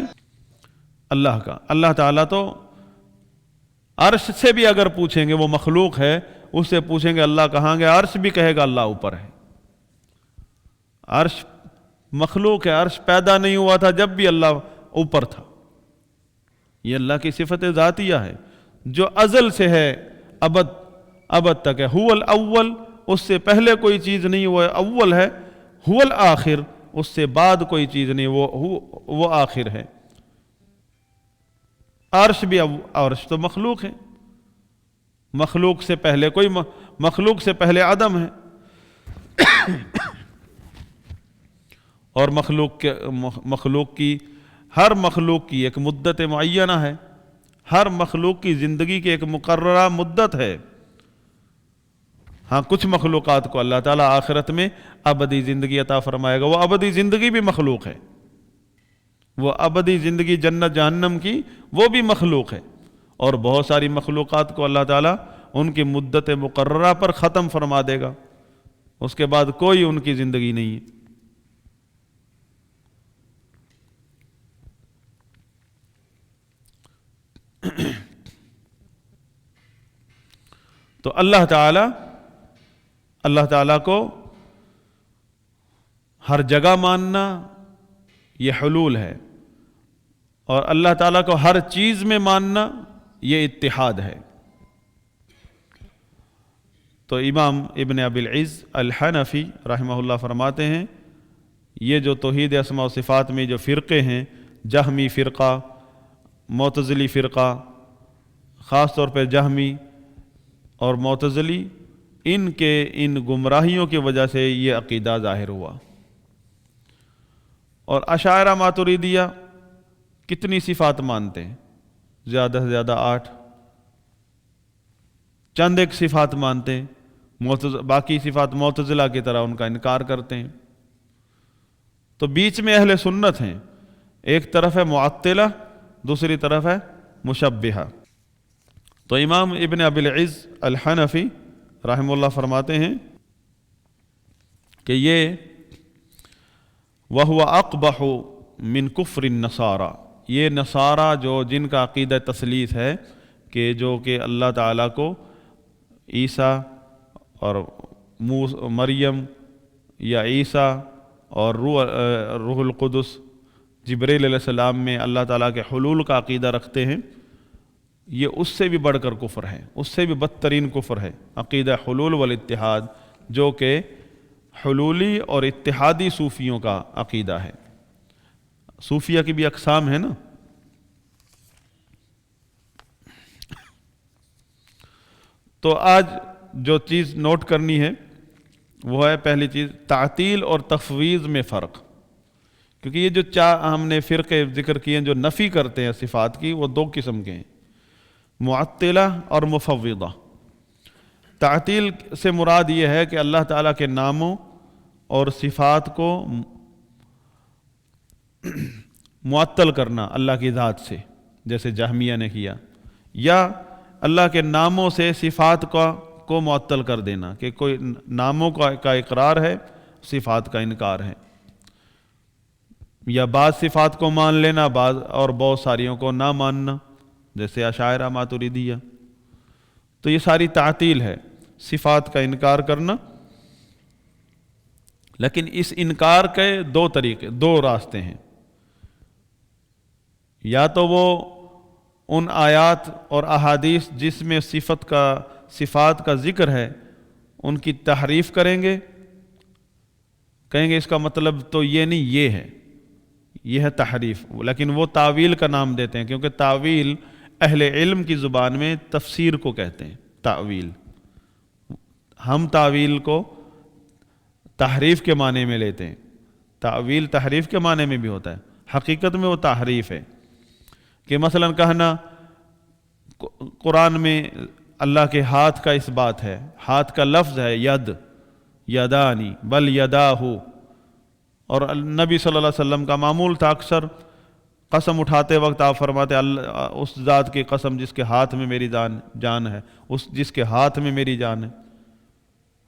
اللہ کا۔ اللہ تعالیٰ تو عرش سے بھی اگر پوچھیں گے، وہ مخلوق ہے، اس سے پوچھیں گے اللہ کہاں گیا، عرش بھی کہے گا اللہ اوپر ہے۔ عرش مخلوق ہے، عرش پیدا نہیں ہوا تھا جب بھی اللہ اوپر تھا۔ یہ اللہ کی صفت ذاتیہ ہے جو ازل سے ہے، ابد تک ہے۔ هو الاول، اس سے پہلے کوئی چیز نہیں، وہ اول ہے۔ هو الآخر، اس سے بعد کوئی چیز نہیں، وہ آخر ہے۔ عرش بھی، عرش تو مخلوق ہے، مخلوق سے پہلے مخلوق سے پہلے عدم ہے، اور ہر مخلوق کی ایک مدت معینہ ہے، ہر مخلوق کی زندگی کی ایک مقررہ مدت ہے۔ ہاں، کچھ مخلوقات کو اللہ تعالیٰ آخرت میں ابدی زندگی عطا فرمائے گا، وہ ابدی زندگی بھی مخلوق ہے، وہ ابدی زندگی جنت جہنم کی وہ بھی مخلوق ہے، اور بہت ساری مخلوقات کو اللہ تعالیٰ ان کی مدت مقررہ پر ختم فرما دے گا، اس کے بعد کوئی ان کی زندگی نہیں ہے۔ تو اللہ تعالیٰ اللہ تعالیٰ کو ہر جگہ ماننا یہ حلول ہے، اور اللہ تعالیٰ کو ہر چیز میں ماننا یہ اتحاد ہے۔ تو امام ابن ابی العز الحنفی رحمہ اللہ فرماتے ہیں یہ جو توحید اسماء و صفات میں جو فرقے ہیں، جہمی فرقہ، معتزلی فرقہ، خاص طور پہ جہمی اور معتزلی، ان کے ان گمراہیوں کی وجہ سے یہ عقیدہ ظاہر ہوا۔ اور اشاعرہ ماتریدیہ کتنی صفات مانتے ہیں؟ زیادہ سے زیادہ 8، چند ایک صفات مانتے ہیں، باقی صفات معتزلہ کی طرح ان کا انکار کرتے ہیں۔ تو بیچ میں اہل سنت ہیں، ایک طرف ہے معطلہ، دوسری طرف ہے مشبہہ۔ تو امام ابن ابی العز الحنفی رحمہ اللہ فرماتے ہیں کہ یہ وَهُوَ أَقْبَحُ مِنْ كُفْرِ النَّصَارَى، یہ نصارہ جو جن کا عقیدہ تثلیث ہے کہ جو کہ اللہ تعالیٰ کو عیسیٰ اور مریم یا عیسیٰ اور روح القدس جبریل علیہ السلام میں اللہ تعالیٰ کے حلول کا عقیدہ رکھتے ہیں، یہ اس سے بھی بڑھ کر کفر ہے، اس سے بھی بدترین کفر ہے عقیدہ حلول والاتحاد، جو کہ حلولی اور اتحادی صوفیوں کا عقیدہ ہے۔ صوفیہ کی بھی اقسام ہے نا۔ تو آج جو چیز نوٹ کرنی ہے وہ ہے پہلی چیز تعطیل اور تفویض میں فرق، کیونکہ یہ جو ہم نے فرقے ذکر کیے ہیں جو نفی کرتے ہیں صفات کی، وہ 2 قسم کے ہیں، معطلہ اور مفوضہ۔ تعطیل سے مراد یہ ہے کہ اللہ تعالیٰ کے ناموں اور صفات کو معطل کرنا اللہ کی ذات سے، جیسے جہمیہ نے کیا، یا اللہ کے ناموں سے صفات کو معطل کر دینا کہ کوئی ناموں کا اقرار ہے، صفات کا انکار ہے، یا بعض صفات کو مان لینا اور بہت ساریوں کو نہ ماننا، جیسے اشاعرہ ماتریدیہ۔ تو یہ ساری تعطیل ہے، صفات کا انکار کرنا۔ لیکن اس انکار کے 2 طریقے، 2 راستے ہیں، یا تو وہ ان آیات اور احادیث جس میں صفات کا ذکر ہے ان کی تحریف کریں گے، کہیں گے اس کا مطلب تو یہ نہیں، یہ ہے تحریف، لیکن وہ تاویل کا نام دیتے ہیں، کیونکہ تاویل اہل علم کی زبان میں تفسیر کو کہتے ہیں، تاویل۔ ہم تاویل کو تحریف کے معنی میں لیتے ہیں، تاویل تحریف کے معنی میں بھی ہوتا ہے، حقیقت میں وہ تحریف ہے۔ کہ مثلا کہنا قرآن میں اللہ کے ہاتھ کا اس بات ہے، ہاتھ کا لفظ ہے ید، یدانی بل یداہ، اور نبی صلی اللہ علیہ وسلم کا معمول تھا اکثر قسم اٹھاتے وقت آپ فرماتے اس ذات کی قسم جس کے ہاتھ میں میری جان ہے، جس کے ہاتھ میں میری جان ہے۔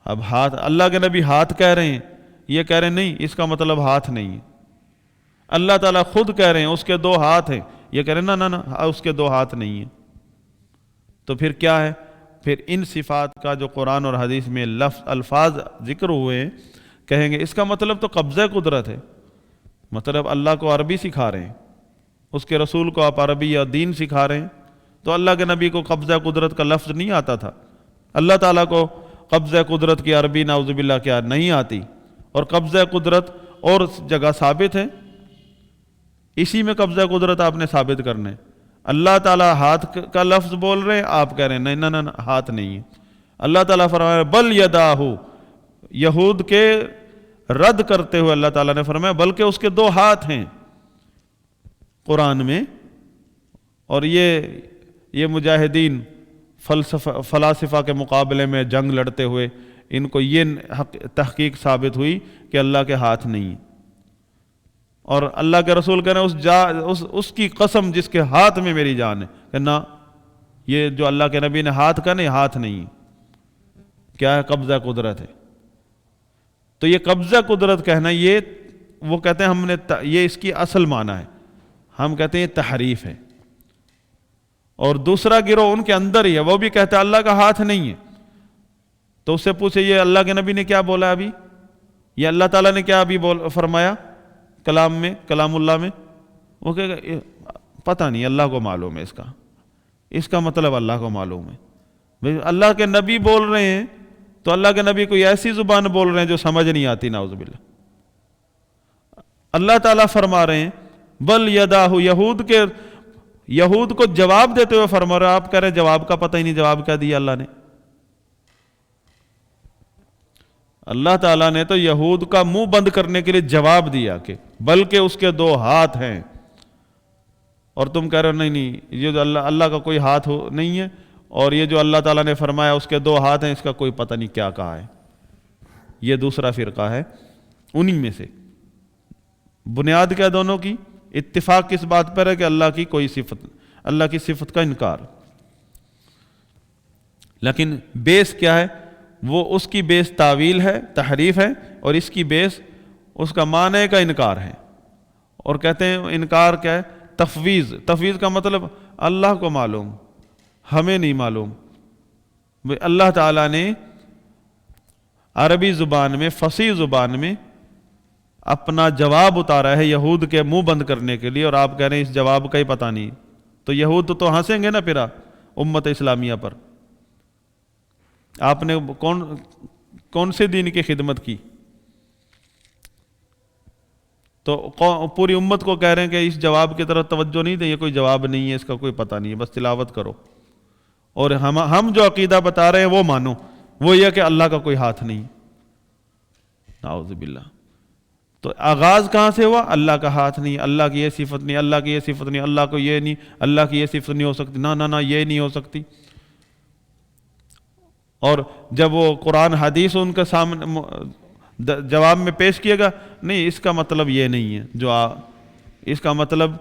اب ہاتھ، اللہ کے نبی ہاتھ کہہ رہے ہیں، یہ کہہ رہے ہیں نہیں اس کا مطلب ہاتھ نہیں ہے۔ اللہ تعالیٰ خود کہہ رہے ہیں اس کے 2 ہاتھ ہیں، یہ کہہ رہے ہیں نہ اس کے 2 ہاتھ نہیں ہیں۔ تو پھر کیا ہے؟ پھر ان صفات کا جو قرآن اور حدیث میں الفاظ ذکر ہوئے ہیں، کہیں گے اس کا مطلب تو قبضہ قدرت ہے، مطلب اللہ کو عربی سکھا رہے ہیں، اس کے رسول کو آپ عربی یا دین سکھا رہے ہیں، تو اللہ کے نبی کو قبضہ قدرت کا لفظ نہیں آتا تھا، اللہ تعالیٰ کو قبضہ قدرت کی عربی نعوذ باللہ کیا نہیں آتی، اور قبضہ قدرت اور جگہ ثابت ہے، اسی میں قبضہ قدرت آپ نے ثابت کرنا ہے۔ اللہ تعالیٰ ہاتھ کا لفظ بول رہے ہیں، آپ کہہ رہے ہیں نہیں ہاتھ نہیں ہے۔ اللہ تعالیٰ فرمایا بل یداہ، یہود کے رد کرتے ہوئے اللہ تعالیٰ نے فرمایا بلکہ اس کے 2 ہاتھ ہیں قرآن میں۔ اور یہ مجاہدین فلاسفہ کے مقابلے میں جنگ لڑتے ہوئے ان کو یہ تحقیق ثابت ہوئی کہ اللہ کے ہاتھ نہیں ہیں، اور اللہ کے رسول کہہ رہے ہیں اس کی قسم جس کے ہاتھ میں میری جان ہے، کہ نہ یہ جو اللہ کے نبی نے ہاتھ کا نہیں، ہاتھ نہیں ہے، کیا ہے؟ قبضہ قدرت ہے۔ تو یہ قبضہ قدرت کہنا، یہ وہ کہتے ہیں ہم نے یہ اس کی اصل معنی ہے، ہم کہتے ہیں یہ تحریف ہے۔ اور دوسرا گروہ ان کے اندر ہی ہے، وہ بھی کہتے ہیں اللہ کا ہاتھ نہیں ہے۔ تو اس سے پوچھے یہ اللہ کے نبی نے کیا بولا ابھی، یہ اللہ تعالیٰ نے کیا ابھی فرمایا کلام میں، کلام اللہ میں؟ وہ کہے گا پتہ نہیں، اللہ کو معلوم ہے، اس کا مطلب اللہ کو معلوم ہے۔ بھئی اللہ کے نبی بول رہے ہیں تو اللہ کے نبی کوئی ایسی زبان بول رہے ہیں جو سمجھ نہیں آتی، نعوذ باللہ۔ اللہ تعالیٰ فرما رہے ہیں بل یداہ، یہود کو جواب دیتے ہوئے فرما رہے ہیں، آپ کہہ رہے ہیں جواب کا پتہ ہی نہیں، جواب کیا دیا اللہ نے؟ اللہ تعالیٰ نے تو یہود کا منہ بند کرنے کے لیے جواب دیا کہ بلکہ اس کے 2 ہاتھ ہیں، اور تم کہہ رہے ہو نہیں یہ جو اللہ کا کوئی ہاتھ نہیں ہے، اور یہ جو اللہ تعالیٰ نے فرمایا اس کے 2 ہاتھ ہیں، اس کا کوئی پتہ نہیں کیا کہا ہے۔ یہ دوسرا فرقہ ہے انہی میں سے۔ بنیاد کیا دونوں کی؟ اتفاق کس بات پر ہے کہ اللہ کی کوئی صفت، اللہ کی صفت کا انکار، لیکن بیس کیا ہے؟ وہ اس کی بیس تعویل ہے، تحریف ہے، اور اس کی بیس اس کا معنی کا انکار ہے۔ اور کہتے ہیں انکار کیا ہے؟ تفویض۔ تفویض کا مطلب اللہ کو معلوم، ہمیں نہیں معلوم۔ اللہ تعالیٰ نے عربی زبان میں، فصیح زبان میں اپنا جواب اتارا ہے یہود کے منہ بند کرنے کے لیے، اور آپ کہہ رہے ہیں اس جواب کا ہی پتہ نہیں۔ تو یہود تو ہنسیں گے نا پھر امت اسلامیہ پر۔ آپ نے کون سے دین کی خدمت کی؟ تو پوری امت کو کہہ رہے ہیں کہ اس جواب کی طرف توجہ نہیں دیں، یہ کوئی جواب نہیں ہے، اس کا کوئی پتہ نہیں ہے، بس تلاوت کرو۔ اور ہم جو عقیدہ بتا رہے ہیں وہ مانو، وہ یہ کہ اللہ کا کوئی ہاتھ نہیں، نعوذ باللہ۔ تو آغاز کہاں سے ہوا؟ اللہ کا ہاتھ نہیں، اللہ کی یہ صفت نہیں، اللہ کی یہ صفت نہیں، اللہ کو یہ نہیں، اللہ کی یہ صفت نہیں ہو سکتی، نہ یہ نہیں ہو سکتی۔ اور جب وہ قرآن حدیث ان کے سامنے جواب میں پیش کیے گا، نہیں اس کا مطلب یہ نہیں ہے، جو اس کا مطلب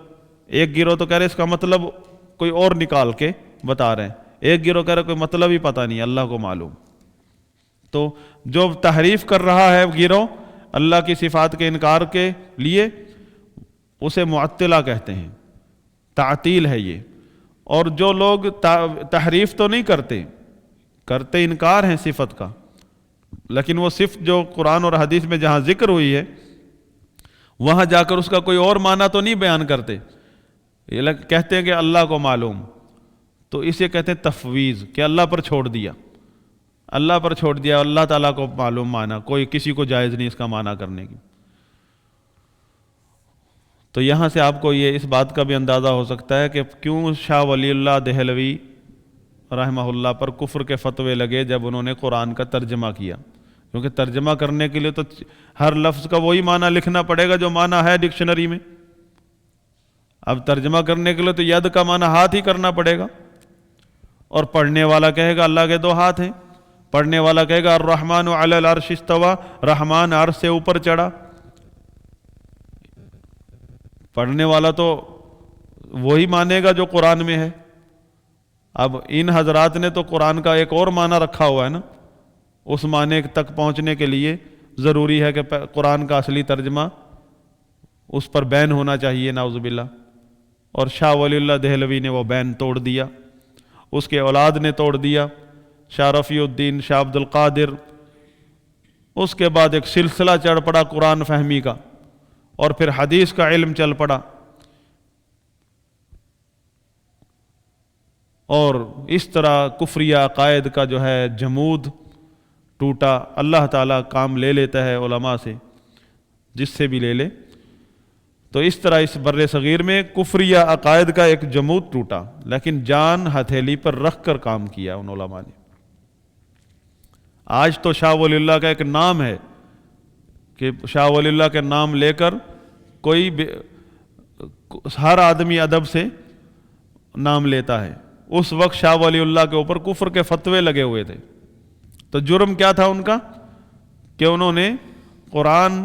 ایک گروہ تو کہہ رہے اس کا مطلب کوئی اور نکال کے بتا رہے ہیں، ایک گروہ کہہ رہے کوئی مطلب ہی پتہ نہیں، اللہ کو معلوم۔ تو جو تحریف کر رہا ہے گروہ اللہ کی صفات کے انکار کے لیے، اسے معطلہ کہتے ہیں، تعطیل ہے یہ۔ اور جو لوگ تحریف تو نہیں کرتے انکار ہیں صفت کا، لیکن وہ صفت جو قرآن اور حدیث میں جہاں ذکر ہوئی ہے وہاں جا کر اس کا کوئی اور معنی تو نہیں بیان کرتے، یہ کہتے ہیں کہ اللہ کو معلوم، تو اسے کہتے ہیں تفویض، کہ اللہ پر چھوڑ دیا، اللہ تعالیٰ کو معلوم معنی، کوئی کسی کو جائز نہیں اس کا معنی کرنے کی۔ تو یہاں سے آپ کو یہ اس بات کا بھی اندازہ ہو سکتا ہے کہ کیوں شاہ ولی اللہ دہلوی رحمہ اللہ پر کفر کے فتوے لگے جب انہوں نے قرآن کا ترجمہ کیا، کیونکہ ترجمہ کرنے کے لیے تو ہر لفظ کا وہی معنی لکھنا پڑے گا جو معنی ہے ڈکشنری میں۔ اب ترجمہ کرنے کے لیے تو ید کا معنی ہاتھ ہی کرنا پڑے گا، اور پڑھنے والا کہے گا اللہ کے 2 ہاتھ ہیں، پڑھنے والا کہے گا الرحمن علی العرش استوى، رحمان عرش سے اوپر چڑھا۔ پڑھنے والا تو وہی مانے گا جو قرآن میں ہے۔ اب ان حضرات نے تو قرآن کا ایک اور معنی رکھا ہوا ہے نا، اس معنی تک پہنچنے کے لیے ضروری ہے کہ قرآن کا اصلی ترجمہ اس پر بین ہونا چاہیے، نعوذ باللہ۔ اور شاہ ولی اللہ دہلوی نے وہ بین توڑ دیا، اس کے اولاد نے توڑ دیا، شاہ رفیع الدین، شاہ عبد القادر۔ اس کے بعد ایک سلسلہ چڑھ پڑا قرآن فہمی کا، اور پھر حدیث کا علم چل پڑا، اور اس طرح کفریہ عقائد کا جو ہے جمود ٹوٹا۔ اللہ تعالیٰ کام لے لیتا ہے علماء سے، جس سے بھی لے لے۔ تو اس طرح اس بر صغیر میں کفریہ عقائد کا ایک جمود ٹوٹا، لیکن جان ہتھیلی پر رکھ کر کام کیا ان علماء نے۔ آج تو شاہ ولی اللہ کا ایک نام ہے کہ شاہ ولی اللہ کے نام لے کر کوئی ہر آدمی ادب سے نام لیتا ہے۔ اس وقت شاہ ولی اللہ کے اوپر کفر کے فتوے لگے ہوئے تھے، تو جرم کیا تھا ان کا؟ کہ انہوں نے قرآن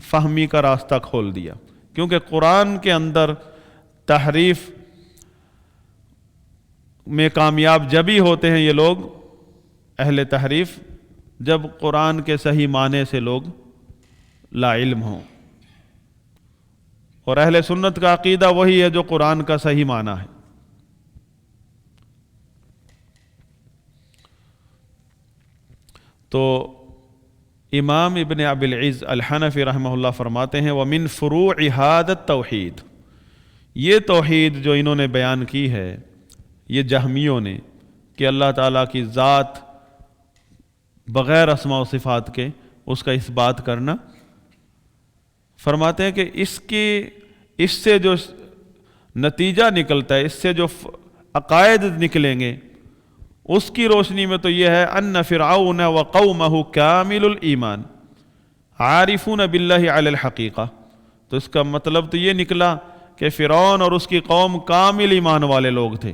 فہمی کا راستہ کھول دیا، کیونکہ قرآن کے اندر تحریف میں کامیاب جبھی ہوتے ہیں یہ لوگ اہل تحریف، جب قرآن کے صحیح معنی سے لوگ لا علم ہوں۔ اور اہل سنت کا عقیدہ وہی ہے جو قرآن کا صحیح معنی ہے۔ تو امام ابن ابی العز الحنفی رحمہ اللہ فرماتے ہیں وَمِن فُرُوعِ هَذَا التَّوْحِيدِ، یہ توحید جو انہوں نے بیان کی ہے یہ جہمیوں نے کہ اللہ تعالیٰ کی ذات بغیر اسماء و صفات کے اس کا اس بات کرنا، فرماتے ہیں کہ اس سے جو نتیجہ نکلتا ہے، اس سے جو عقائد نکلیں گے اس کی روشنی میں تو یہ ہے ان فرعون وقومہ کامل الایمان عارفون باللہ علی الحقیقہ، تو اس کا مطلب تو یہ نکلا کہ فرعون اور اس کی قوم کامل ایمان والے لوگ تھے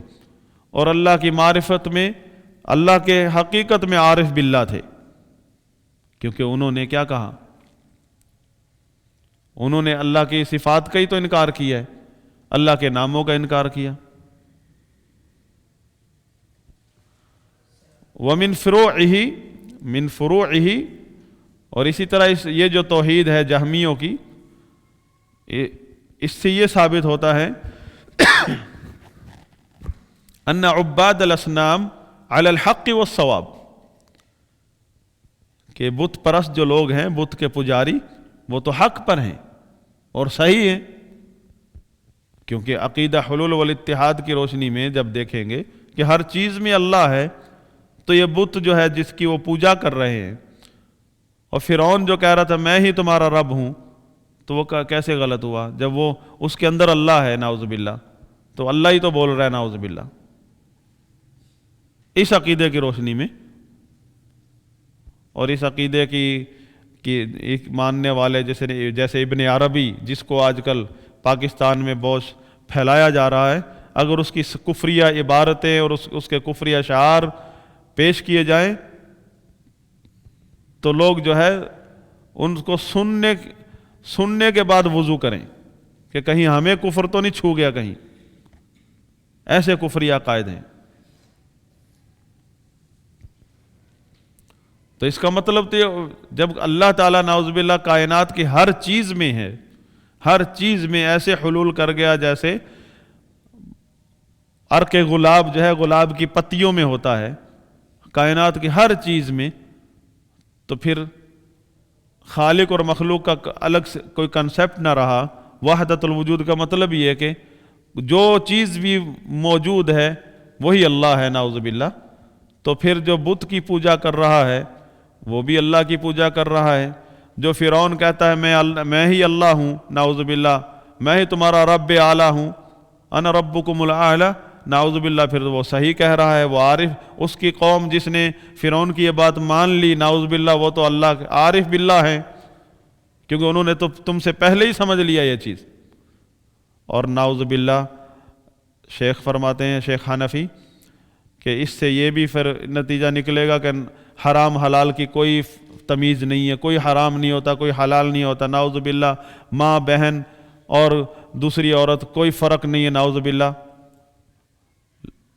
اور اللہ کی معرفت میں، اللہ کے حقیقت میں عارف باللہ تھے، کیونکہ انہوں نے کیا کہا؟ انہوں نے اللہ کی صفات کا ہی تو انکار کیا ہے، اللہ کے ناموں کا انکار کیا۔ وَمِن فُرُوعِهِ، من فروعہ، اور اسی طرح یہ جو توحید ہے جہمیوں کی، اس سے یہ ثابت ہوتا ہے ان عباد الاصنام علی الحق والصواب، کہ بت پرست جو لوگ ہیں، بت کے پجاری، وہ تو حق پر ہیں اور صحیح ہیں، کیونکہ عقیدہ حلول والاتحاد کی روشنی میں جب دیکھیں گے کہ ہر چیز میں اللہ ہے، تو یہ بت جو ہے جس کی وہ پوجا کر رہے ہیں، اور فرعون جو کہہ رہا تھا میں ہی تمہارا رب ہوں، تو وہ کیسے غلط ہوا جب وہ اس کے اندر اللہ ہے نعوذ باللہ، تو اللہ ہی تو بول رہا ہے نعوذ باللہ۔ اس عقیدے کی روشنی میں اور اس عقیدے کی ایک ماننے والے جیسے ابن عربی، جس کو آج کل پاکستان میں بہت پھیلایا جا رہا ہے، اگر اس کی کفریہ عبارتیں اور اس کے کفریہ اشعار پیش کیے جائیں تو لوگ جو ہے ان کو سننے کے بعد وضو کریں کہ کہیں ہمیں کفر تو نہیں چھو گیا کہیں، ایسے کفریہ عقائد ہیں۔ تو اس کا مطلب تو جب اللہ تعالیٰ نعوذ باللہ کائنات کی ہر چیز میں ہے، ہر چیز میں ایسے حلول کر گیا جیسے عرق گلاب جو ہے گلاب کی پتیوں میں ہوتا ہے، کائنات کی ہر چیز میں، تو پھر خالق اور مخلوق کا الگ سے کوئی کنسیپٹ نہ رہا۔ وحدت الوجود کا مطلب یہ ہے کہ جو چیز بھی موجود ہے وہی اللہ ہے نعوذ باللہ، تو پھر جو بت کی پوجا کر رہا ہے وہ بھی اللہ کی پوجا کر رہا ہے۔ جو فرعون کہتا ہے میں ہی اللہ ہوں نعوذ باللہ، میں ہی تمہارا رب اعلیٰ ہوں، انا ربکم الاعلیٰ، نعوذ باللہ، پھر وہ صحیح کہہ رہا ہے، وہ عارف، اس کی قوم جس نے فرعون کی یہ بات مان لی نعوذ باللہ، وہ تو اللہ عارف باللہ ہے، کیونکہ انہوں نے تو تم سے پہلے ہی سمجھ لیا یہ چیز۔ اور نعوذ باللہ شیخ فرماتے ہیں، شیخ حنفی، کہ اس سے یہ بھی پھر نتیجہ نکلے گا کہ حرام حلال کی کوئی تمیز نہیں ہے، کوئی حرام نہیں ہوتا، کوئی حلال نہیں ہوتا، نعوذ باللہ، ماں بہن اور دوسری عورت کوئی فرق نہیں ہے نعوذ باللہ،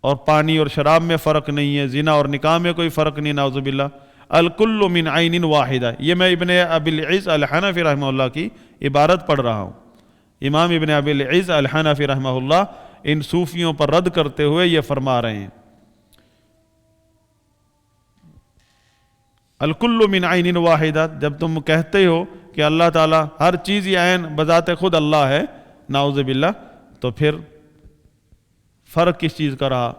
اور پانی اور شراب میں فرق نہیں ہے، زنا اور نکاح میں کوئی فرق نہیں نعوذ باللہ، الکل من عین واحدہ۔ یہ میں ابن ابی العز الحنفی رحمہ اللہ کی عبارت پڑھ رہا ہوں۔ امام ابن ابی العز الحنفی رحمہ اللہ ان صوفیوں پر رد کرتے ہوئے یہ فرما رہے ہیں، الکل من عین واحدہ، جب تم کہتے ہو کہ اللہ تعالیٰ ہر چیز ہی عین بذات خود اللہ ہے نعوذ باللہ، تو پھر فرق کس چیز کا رہا؟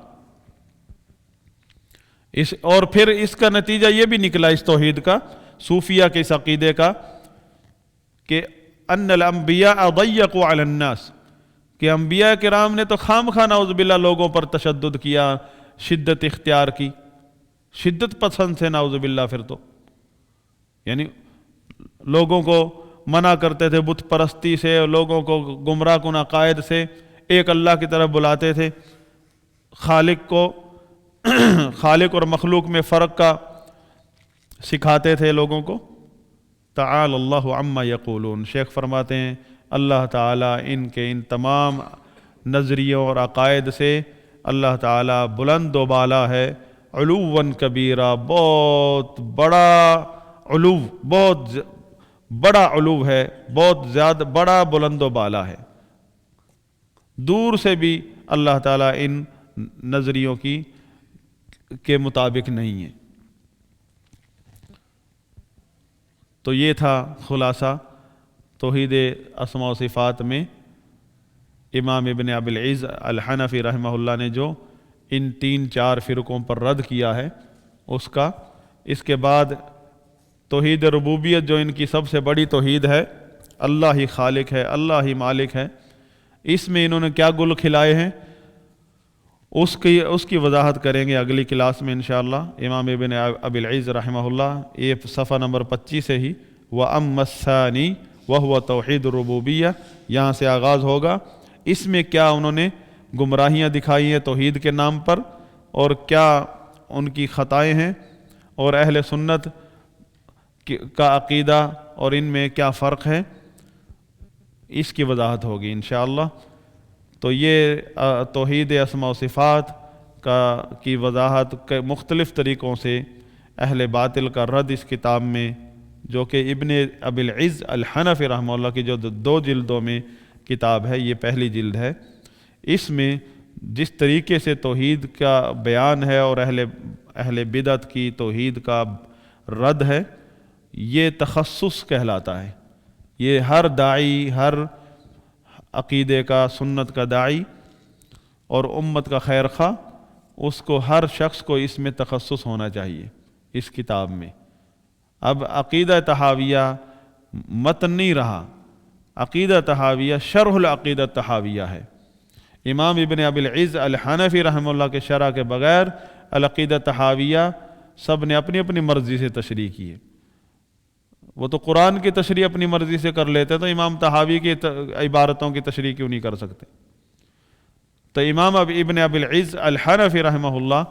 اور پھر اس کا نتیجہ یہ بھی نکلا اس توحید کا، صوفیہ کے اس عقیدے کا، کہ ان الانبیاء ضیقوا علی الناس، کہ انبیاء کرام نے تو خام خواہ نعوذ باللہ لوگوں پر تشدد کیا، شدت اختیار کی، شدت پسند سے نعوذ باللہ، پھر تو یعنی لوگوں کو منع کرتے تھے بت پرستی سے، لوگوں کو گمراہ کن عقائد سے ایک اللہ کی طرف بلاتے تھے، خالق اور مخلوق میں فرق کا سکھاتے تھے لوگوں کو۔ تعالی اللہ عما یقولون، شیخ فرماتے ہیں اللہ تعالیٰ ان کے ان تمام نظریوں اور عقائد سے اللہ تعالیٰ بلند و بالا ہے، علوا کبیرہ، بہت بڑا علو، بہت بڑا علو ہے، بہت زیادہ بڑا بلند و بالا ہے، دور سے بھی اللہ تعالیٰ ان نظریوں کے مطابق نہیں ہے۔ تو یہ تھا خلاصہ توحید اسماء و صفات میں امام ابن ابی العز الحنفی رحمہ اللہ نے جو ان 3-4 فرقوں پر رد کیا ہے اس کا۔ اس کے بعد توحید ربوبیت جو ان کی سب سے بڑی توحید ہے، اللہ ہی خالق ہے، اللہ ہی مالک ہے، اس میں انہوں نے کیا گل کھلائے ہیں اس کی وضاحت کریں گے اگلی کلاس میں انشاءاللہ۔ امام ابن ابی العز رحمہ اللہ، یہ صفحہ نمبر 25 سے ہی وَأَمَّا الثَّانِي وَهُوَ تَوْحِيدُ الرُّبُوبِيَّہ یہاں سے آغاز ہوگا۔ اس میں کیا انہوں نے گمراہیاں دکھائی ہیں توحید کے نام پر، اور کیا ان کی خطائیں ہیں، اور اہل سنت کا عقیدہ اور ان میں کیا فرق ہے، اس کی وضاحت ہوگی انشاءاللہ۔ تو یہ توحید اسماء و صفات کی وضاحت مختلف طریقوں سے اہل باطل کا رد اس کتاب میں، جو کہ ابن ابی العز الحنفی رحمہ اللہ کی جو 2 جلدوں میں کتاب ہے، یہ پہلی جلد ہے۔ اس میں جس طریقے سے توحید کا بیان ہے اور اہل بدعت کی توحید کا رد ہے، یہ تخصص کہلاتا ہے۔ یہ ہر داعی، ہر عقیدے کا، سنت کا داعی اور امت کا خیر خواہ، اس کو ہر شخص کو اس میں تخصص ہونا چاہیے اس کتاب میں۔ اب عقیدہ طحاویہ متن نہیں رہا، عقیدہ طحاویہ شرح العقیدہ طحاویہ ہے۔ امام ابن ابی العز الحنفی رحمہ اللہ کے شرح کے بغیر العقیدہ طحاویہ سب نے اپنی اپنی مرضی سے تشریح کی ہے۔ وہ تو قرآن کی تشریح اپنی مرضی سے کر لیتے، تو امام طحاوی کی عبارتوں کی تشریح کیوں نہیں کر سکتے؟ تو امام ابن ابی العز الحنفی رحمہ اللہ،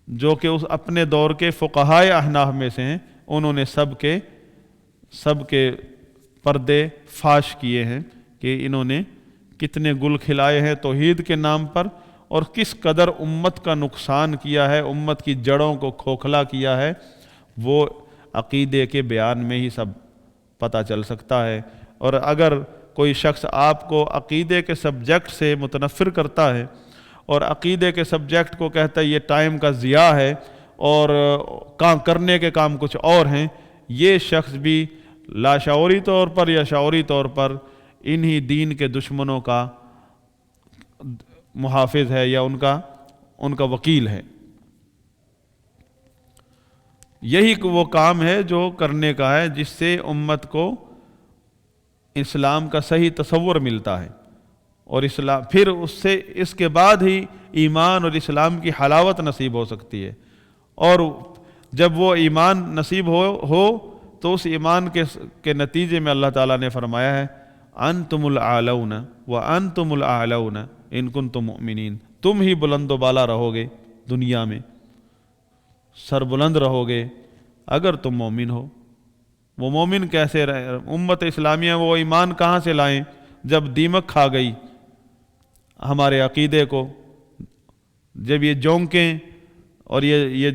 جو کہ اس اپنے دور کے فقہائے احناف میں سے ہیں، انہوں نے سب کے پردے فاش کیے ہیں کہ انہوں نے کتنے گل کھلائے ہیں توحید کے نام پر، اور کس قدر امت کا نقصان کیا ہے، امت کی جڑوں کو کھوکھلا کیا ہے، وہ عقیدے کے بیان میں ہی سب پتہ چل سکتا ہے۔ اور اگر کوئی شخص آپ کو عقیدے کے سبجیکٹ سے متنفر کرتا ہے اور عقیدے کے سبجیکٹ کو کہتا ہے یہ ٹائم کا ضیاع ہے اور کرنے کے کام کچھ اور ہیں، یہ شخص بھی لاشعوری طور پر یا شعوری طور پر انہی دین کے دشمنوں کا محافظ ہے یا ان کا وکیل ہے۔ یہی وہ کام ہے جو کرنے کا ہے جس سے امت کو اسلام کا صحیح تصور ملتا ہے، اور پھر اس کے بعد ہی ایمان اور اسلام کی حلاوت نصیب ہو سکتی ہے۔ اور جب وہ ایمان نصیب ہو تو اس ایمان کے نتیجے میں اللہ تعالیٰ نے فرمایا ہے انتم الاعلون وانتم الاعلون ان کنتم مؤمنین، تم ہی بلند و بالا رہو گے دنیا میں، سر بلند رہو گے اگر تم مومن ہو۔ وہ مومن کیسے رہے؟ امت اسلامیہ وہ ایمان کہاں سے لائیں جب دیمک کھا گئی ہمارے عقیدے کو، جب یہ جونکیں اور یہ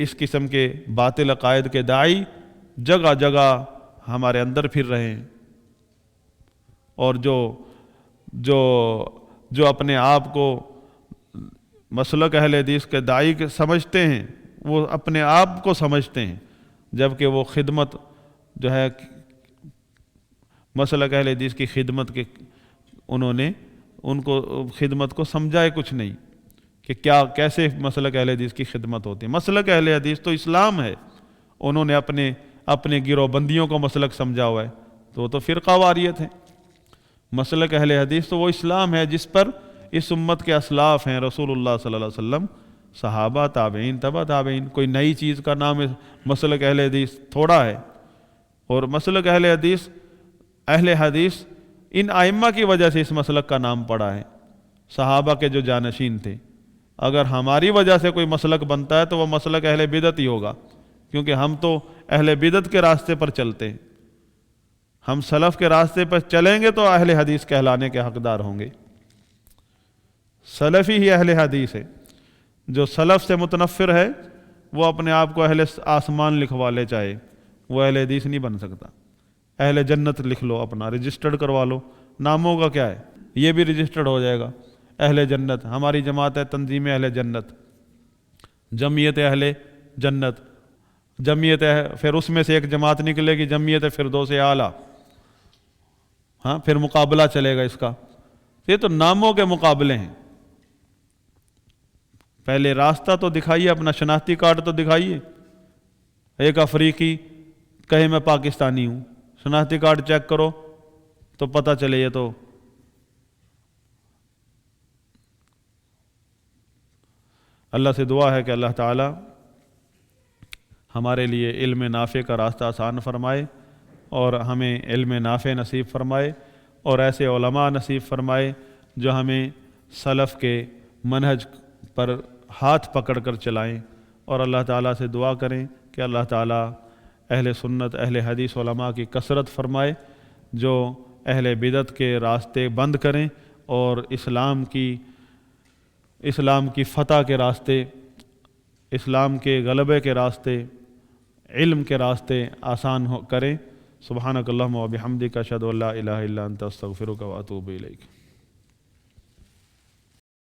اس قسم کے باطل عقائد کے داعی جگہ جگہ ہمارے اندر پھر رہے ہیں، اور جو اپنے آپ کو مسلک اہل حدیث کے داعی سمجھتے ہیں، وہ اپنے آپ کو سمجھتے ہیں، جبکہ وہ خدمت جو ہے مسلک اہل حدیث کی خدمت کے انہوں نے ان کو خدمت کو سمجھائے کچھ نہیں کہ کیسے مسلک اہل حدیث کی خدمت ہوتی ہے۔ مسلک اہل حدیث تو اسلام ہے، انہوں نے اپنے گروہ بندیوں کو مسلک سمجھا ہوا ہے، تو وہ تو فرقہ واریت ہے۔ مسلک اہل حدیث تو وہ اسلام ہے جس پر اس امت کے اسلاف ہیں، رسول اللہ صلی اللہ علیہ وسلم، صحابہ، تابعین، تبع تابعین۔ کوئی نئی چیز کا نام مسلک اہل حدیث تھوڑا ہے۔ اور مسلک اہل حدیث ان ائمہ کی وجہ سے اس مسلک کا نام پڑا ہے، صحابہ کے جو جانشین تھے۔ اگر ہماری وجہ سے کوئی مسلک بنتا ہے تو وہ مسلک اہل بدعت ہی ہوگا، کیونکہ ہم تو اہل بدعت کے راستے پر چلتے ہیں۔ ہم سلف کے راستے پر چلیں گے تو اہل حدیث کہلانے کے حقدار ہوں گے۔ سلفی ہی اہل حدیث ہے، جو سلف سے متنفر ہے وہ اپنے آپ کو اہل آسمان لکھوا لے، چاہے وہ اہل حدیث نہیں بن سکتا۔ اہل جنت لکھ لو، اپنا رجسٹرڈ کروا لو، ناموں کا کیا ہے، یہ بھی رجسٹرڈ ہو جائے گا اہل جنت۔ ہماری جماعت ہے تنظیم اہل جنت، جمعیت اہل جنت، جمعیت ہے، پھر اس میں سے ایک جماعت نکلے گی جمعیت فردوس اعلیٰ، ہاں پھر مقابلہ چلے گا اس کا۔ یہ تو ناموں کے مقابلے ہیں، پہلے راستہ تو دکھائیے، اپنا شناختی کارڈ تو دکھائیے۔ ایک افریقی کہے میں پاکستانی ہوں، شناختی کارڈ چیک کرو تو پتہ چلے یہ تو اللہ سے دعا ہے کہ اللہ تعالی ہمارے لیے علم نافع کا راستہ آسان فرمائے اور ہمیں علم نافع نصیب فرمائے، اور ایسے علماء نصیب فرمائے جو ہمیں سلف کے منہج پر ہاتھ پکڑ کر چلائیں، اور اللہ تعالیٰ سے دعا کریں کہ اللہ تعالیٰ اہل سنت اہل حدیث علماء کی کثرت فرمائے جو اہل بدعت کے راستے بند کریں اور اسلام کی فتح کے راستے، اسلام کے غلبے کے راستے، علم کے راستے آسان کریں۔ سبحانک اللہم و بحمدک اشہد ان لا الہ الا انت استغفرک و اتوب الیک۔